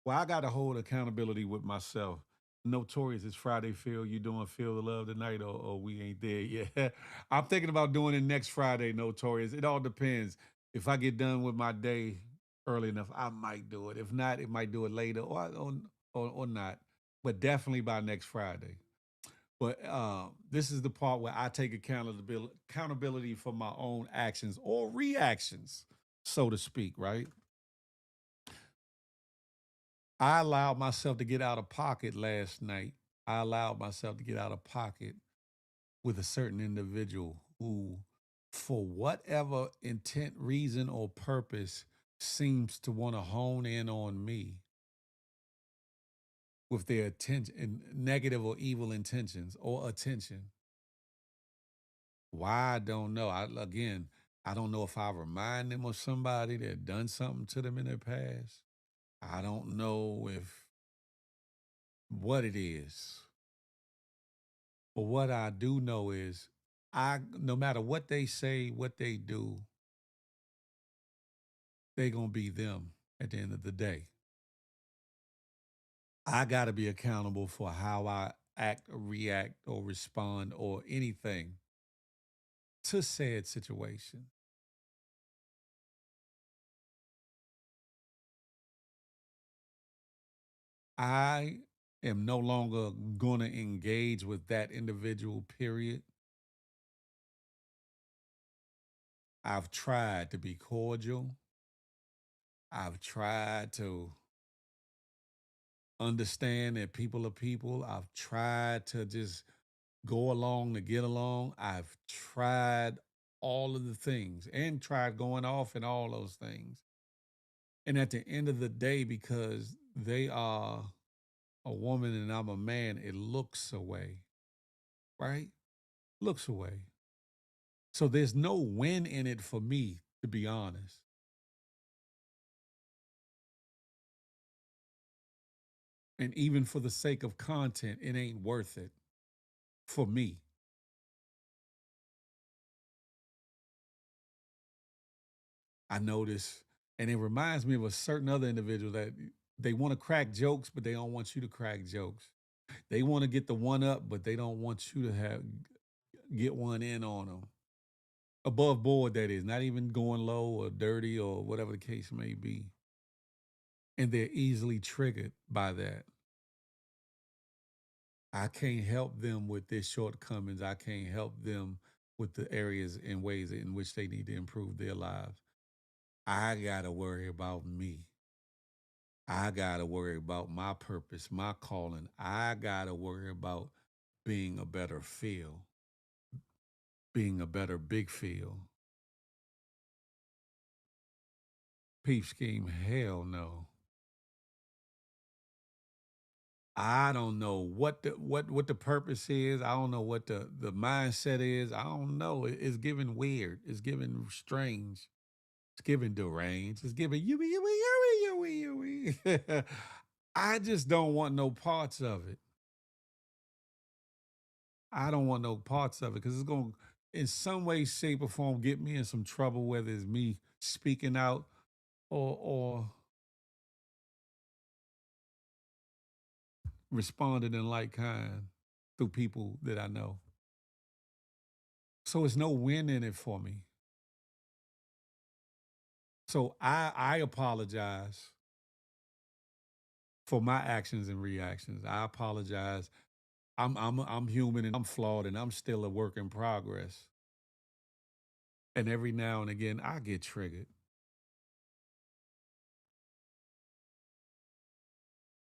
Well, I got to hold accountability with myself. Notorious, it's Friday, Phil. You doing Feel the Love tonight, or we ain't there yet? I'm thinking about doing it next Friday, Notorious. It all depends. If I get done with my day early enough, I might do it. If not, it might do it later or not. But definitely by next Friday. But this is the part where I take accountability for my own actions or reactions, so to speak, right? I allowed myself to get out of pocket last night. I allowed myself to get out of pocket with a certain individual who, for whatever intent, reason, or purpose, seems to want to hone in on me with their attention, negative or evil intentions or attention. Why, I don't know. I don't know if I remind them of somebody that done something to them in their past. I don't know if what it is. But what I do know is no matter what they say, what they do, they gonna be them at the end of the day. I gotta be accountable for how I act or react or respond or anything to said situation. I am no longer going to engage with that individual, period. I've tried to be cordial. I've tried to understand that people are people. I've tried to just go along to get along. I've tried all of the things and tried going off and all those things. And at the end of the day, because they are a woman and I'm a man, it looks away, right? Looks away. So there's no win in it for me, to be honest. And even for the sake of content, it ain't worth it for me. I notice, and it reminds me of a certain other individual that they want to crack jokes, but they don't want you to crack jokes. They want to get the one up, but they don't want you to get one in on them. Above board, that is, not even going low or dirty or whatever the case may be. And they're easily triggered by that. I can't help them with their shortcomings. I can't help them with the areas and ways in which they need to improve their lives. I got to worry about me. I got to worry about my purpose, my calling. I got to worry about being a better Phil, being a better Big Phil. Peep scheme, hell no. I don't know what the purpose is. I don't know what the mindset is. I don't know. It's giving weird. It's giving strange. It's giving deranged. It's giving you. I just don't want no parts of it. I don't want no parts of it because it's going to, in some way, shape, or form, get me in some trouble, whether it's me speaking out or responding in like kind through people that I know. So it's no win in it for me. So I apologize for my actions and reactions. I apologize. I'm human and I'm flawed and I'm still a work in progress. And every now and again I get triggered.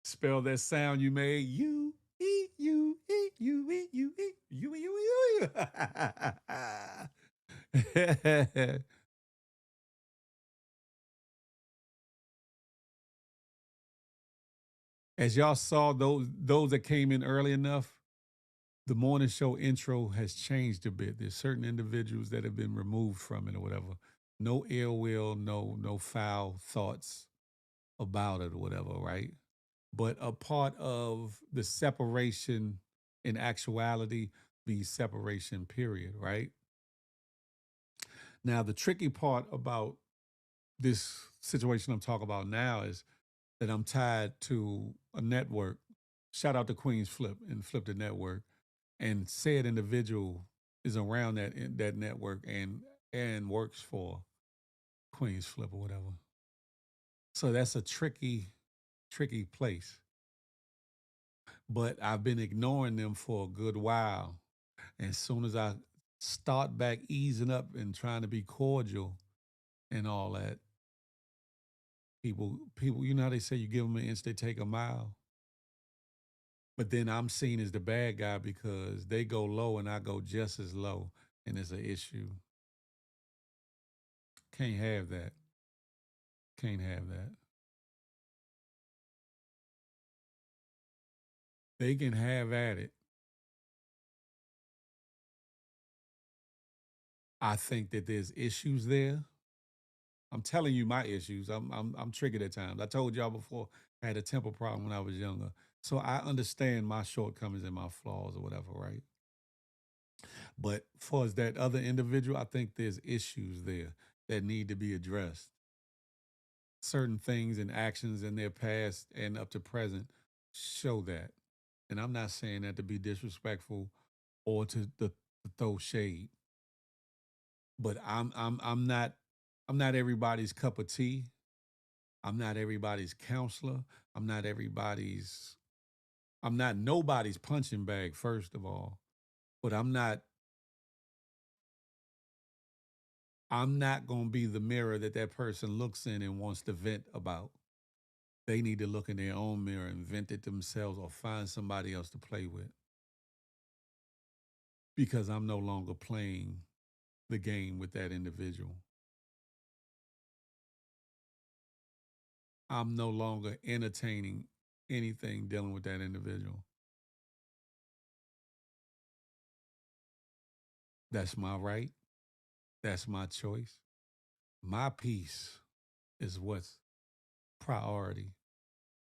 Spell that sound you made. You eat, you eat, you eat, you eat, you. As y'all saw, those that came in early enough, the morning show intro has changed a bit. There's certain individuals that have been removed from it or whatever. No ill will, no foul thoughts about it or whatever, right? But a part of the separation in actuality be separation, period, right? Now, the tricky part about this situation I'm talking about now is that I'm tied to a network. Shout out to Queen's Flip and Flip the Network. And said individual is around that network and works for Queen's Flip or whatever. So that's a tricky place. But I've been ignoring them for a good while. And as soon as I start back easing up and trying to be cordial and all that, people, you know how they say you give them an inch, they take a mile. But then I'm seen as the bad guy because they go low and I go just as low, and it's an issue. Can't have that. Can't have that. They can have at it. I think that there's issues there. I'm telling you my issues. I'm triggered at times. I told y'all before I had a temper problem when I was younger. So I understand my shortcomings and my flaws or whatever, right? But far as that other individual, I think there's issues there that need to be addressed. Certain things and actions in their past and up to present show that. And I'm not saying that to be disrespectful or to throw shade. But I'm not everybody's cup of tea. I'm not everybody's counselor. I'm not everybody's I'm not nobody's punching bag, first of all. But I'm not going to be the mirror that person looks in and wants to vent about. They need to look in their own mirror and vent it themselves or find somebody else to play with. Because I'm no longer playing the game with that individual. I'm no longer entertaining anything dealing with that individual. That's my right. That's my choice. My peace is what's priority.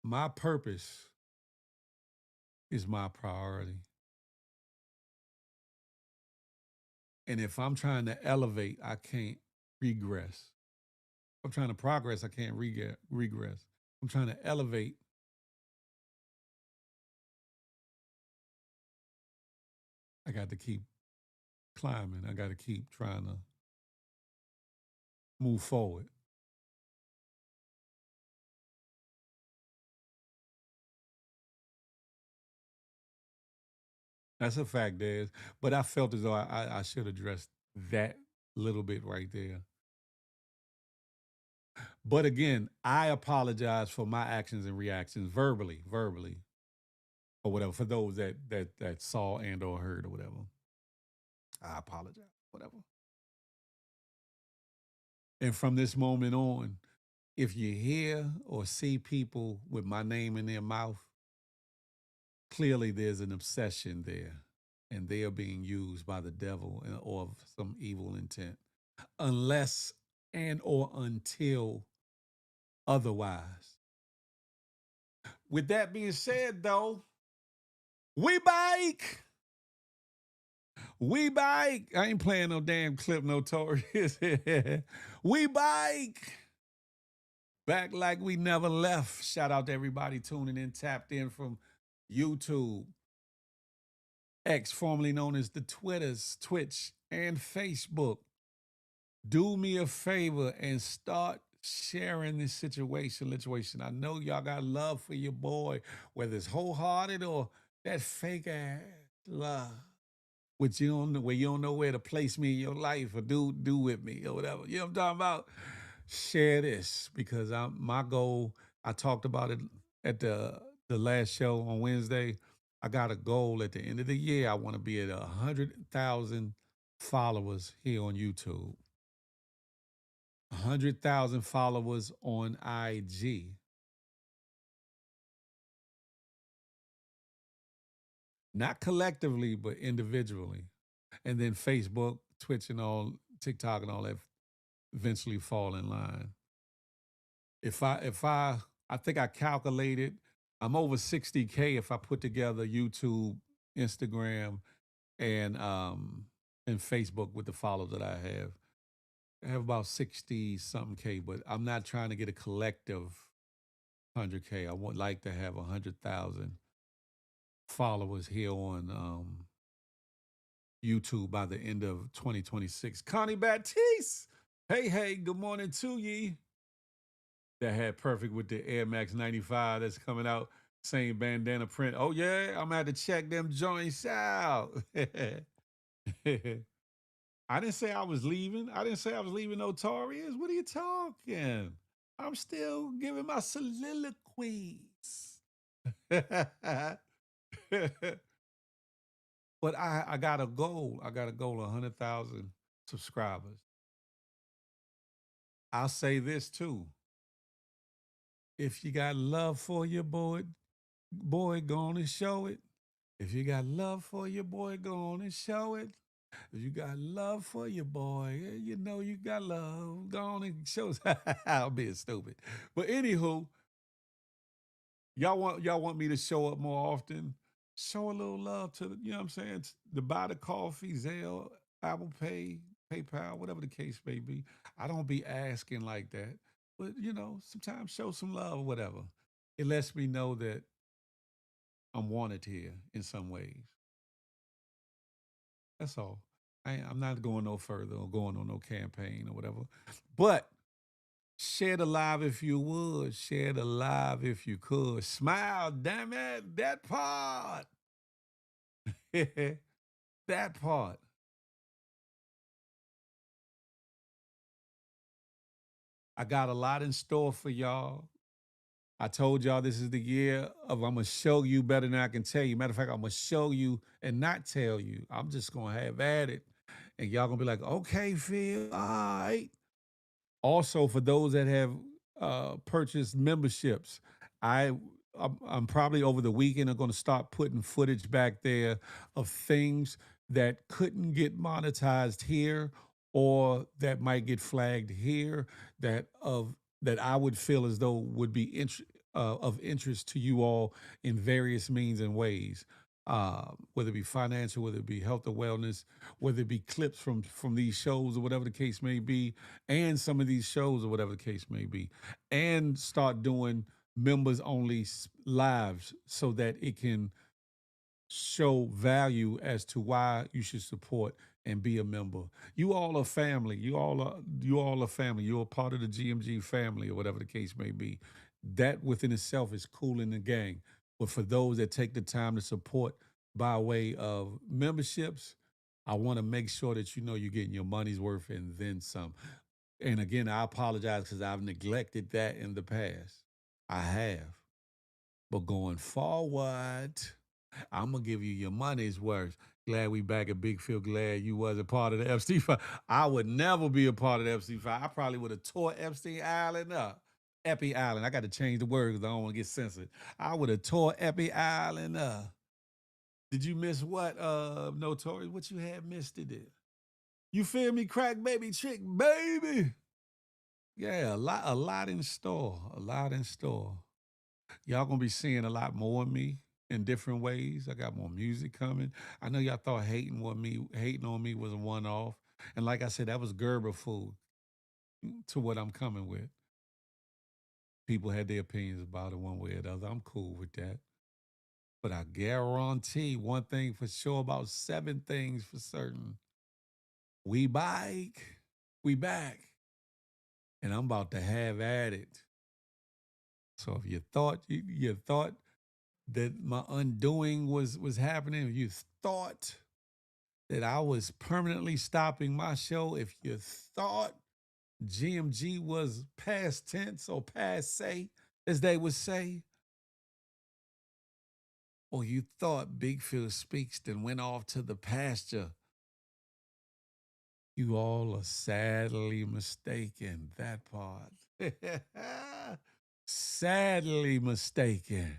My purpose is my priority. And if I'm trying to elevate, I can't regress. If I'm trying to progress, I can't regress. I'm trying to elevate. I got to keep climbing. I got to keep trying to move forward. That's a fact, Des. But I felt as though I should address that little bit right there. But again, I apologize for my actions and reactions verbally, or whatever. For those that saw and or heard or whatever, I apologize, whatever. And from this moment on, if you hear or see people with my name in their mouth, clearly there's an obsession there, and they are being used by the devil or some evil intent, unless and or until otherwise. With that being said, though, we bike. We bike. I ain't playing no damn clip, Notorious. We bike. Back like we never left. Shout out to everybody tuning in, tapped in from YouTube, X, formerly known as the Twitters, Twitch, and Facebook. Do me a favor and start sharing this situation. I know y'all got love for your boy, whether it's wholehearted or that fake ass love, which you don't know, where you don't know where to place me in your life or do with me or whatever. You know what I'm talking about? Share this because my goal. I talked about it at the last show on Wednesday. I got a goal at the end of the year. I want to be at 100,000 followers here on YouTube. 100,000 followers on IG. Not collectively, but individually. And then Facebook, Twitch, and all, TikTok, and all that eventually fall in line. If I think I calculated, I'm over 60K if I put together YouTube, Instagram, and Facebook with the followers that I have. I have about 60 something K, but I'm not trying to get a collective 100K. I would like to have 100,000 followers here on YouTube by the end of 2026. Connie Baptiste, hey, good morning to ye. That had perfect with the Air Max 95 that's coming out. Same bandana print. Oh, yeah, I'm going to have to check them joints out. I didn't say I was leaving. I didn't say I was leaving Notorious. What are you talking? I'm still giving my soliloquies. But I got a goal. I got a goal of 100,000 subscribers. I'll say this too. If you got love for your boy, go on and show it. If you got love for your boy, go on and show it. If you got love for your boy, you know you got love. Go on and show it. I'm being stupid. But anywho, y'all want me to show up more often? Show a little love to the, you know what I'm saying? To buy the coffee, Zelle, Apple Pay, PayPal, whatever the case may be. I don't be asking like that. But, you know, sometimes show some love or whatever. It lets me know that I'm wanted here in some ways. That's all. I'm not going no further or going on no campaign or whatever. But share the live if you would. Share the live if you could. Smile, damn it. That part. That part. I got a lot in store for y'all. I told y'all this is the year of I'm going to show you better than I can tell you. Matter of fact, I'm going to show you and not tell you. I'm just going to have at it. And y'all going to be like, okay, Phil, all right. Also, for those that have purchased memberships, I'm probably over the weekend I'm going to start putting footage back there of things that couldn't get monetized here or that might get flagged here that I would feel as though would be of interest to you all in various means and ways, whether it be financial, whether it be health or wellness, whether it be clips from these shows or whatever the case may be, and some of these shows or whatever the case may be, and start doing members only lives so that it can show value as to why you should support and be a member. You all are family. You all are family. You're a part of the GMG family or whatever the case may be. That within itself is cool in the gang. But for those that take the time to support by way of memberships, I want to make sure that you know you're getting your money's worth and then some. And again, I apologize because I've neglected that in the past. I have. But going forward, I'm going to give you your money's worth. Glad we back at Big Phil. Glad you wasn't part of the FC5. I would never be a part of the FC5. I probably would have tore Epstein Island up. Epi Island. I got to change the word because I don't want to get censored. I would have tore Epi Island up. Did you miss what, Notorious? What you had missed it? You feel me, crack baby chick, baby? Yeah, a lot in store. A lot in store. Y'all gonna be seeing a lot more of me in different ways. I got more music coming. I know y'all thought hating on me was a one-off. And like I said, that was Gerber food to what I'm coming with. People had their opinions about it one way or the other. I'm cool with that. But I guarantee one thing for sure, about 7 things for certain. We back. And I'm about to have at it. So if you thought that my undoing was happening, if you thought that I was permanently stopping my show, if you thought GMG was past tense or passe, as they would say, or you thought Big Phil Speaks then went off to the pasture, you all are sadly mistaken, that part. Sadly mistaken.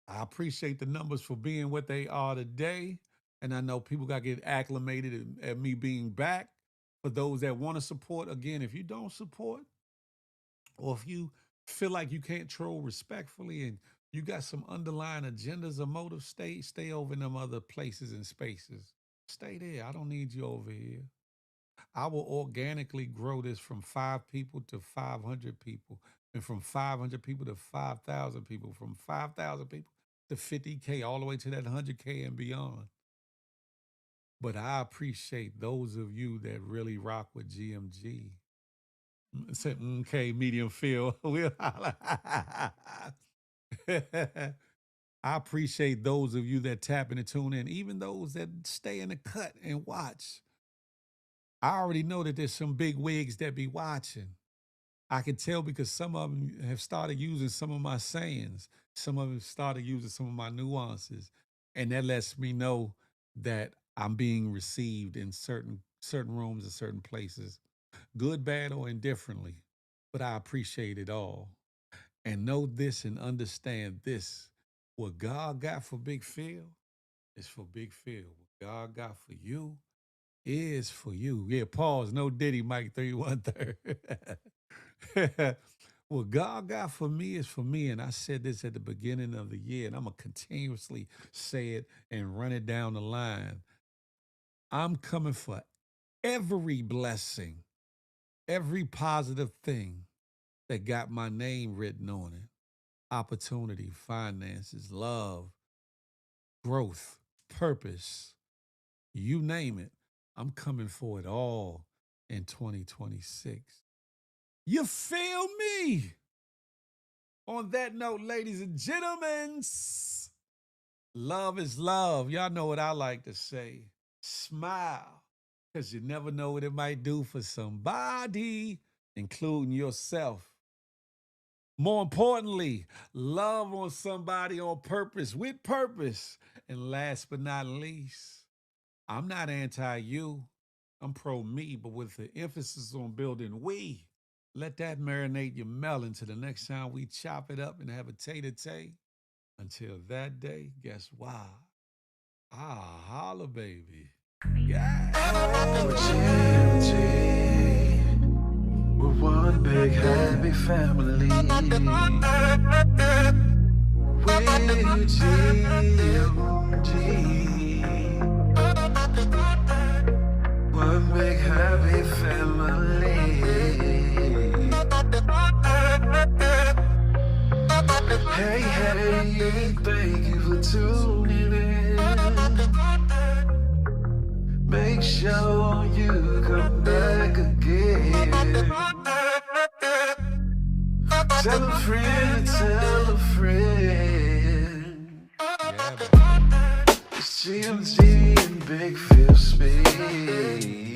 I appreciate the numbers for being what they are today. And I know people got to get acclimated at me being back. For those that want to support, again, if you don't support, or if you feel like you can't troll respectfully and you got some underlying agendas or motives, stay over in them other places and spaces. Stay there. I don't need you over here. I will organically grow this from 5 people to 500 people, and from 500 people to 5,000 people, from 5,000 people to 50K, all the way to that 100K and beyond. But I appreciate those of you that really rock with GMG. Say, okay, medium feel. I appreciate those of you that tap in and tune in, even those that stay in the cut and watch. I already know that there's some big wigs that be watching. I can tell because some of them have started using some of my sayings. Some of them started using some of my nuances. And that lets me know that I'm being received in certain rooms and certain places, good, bad, or indifferently. But I appreciate it all. And know this and understand this. What God got for Big Phil is for Big Phil. What God got for you is for you. Yeah, pause. No Diddy, Mike 313. What God got for me is for me. And I said this at the beginning of the year, and I'm going to continuously say it and run it down the line. I'm coming for every blessing, every positive thing that got my name written on it. Opportunity, finances, love, growth, purpose, you name it. I'm coming for it all in 2026. You feel me? On that note, ladies and gentlemen, love is love. Y'all know what I like to say. Smile, because you never know what it might do for somebody, including yourself. More importantly, love on somebody on purpose, with purpose. And last but not least, I'm not anti-you. I'm pro-me, but with the emphasis on building we. Let that marinate your melon till the next time we chop it up and have a tay-to-tay. Until that day, guess why? Holla, baby. Yeah. We're one One big happy family. With G-O-G. One big happy family. Hey, hey, thank you for tuning in. Make sure you come back again. Tell a friend, tell a friend. It's GMG and Big Phil speech.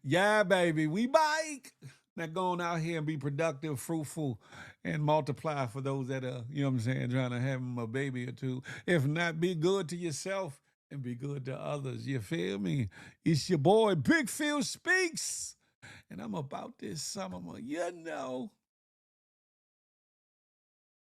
Yeah, baby, we bike. Now go on out here and be productive, fruitful, and multiply for those that are, you know what I'm saying, trying to have them a baby or two. If not, be good to yourself and be good to others. You feel me? It's your boy, Big Phil Speaks. And I'm about this summer, you know.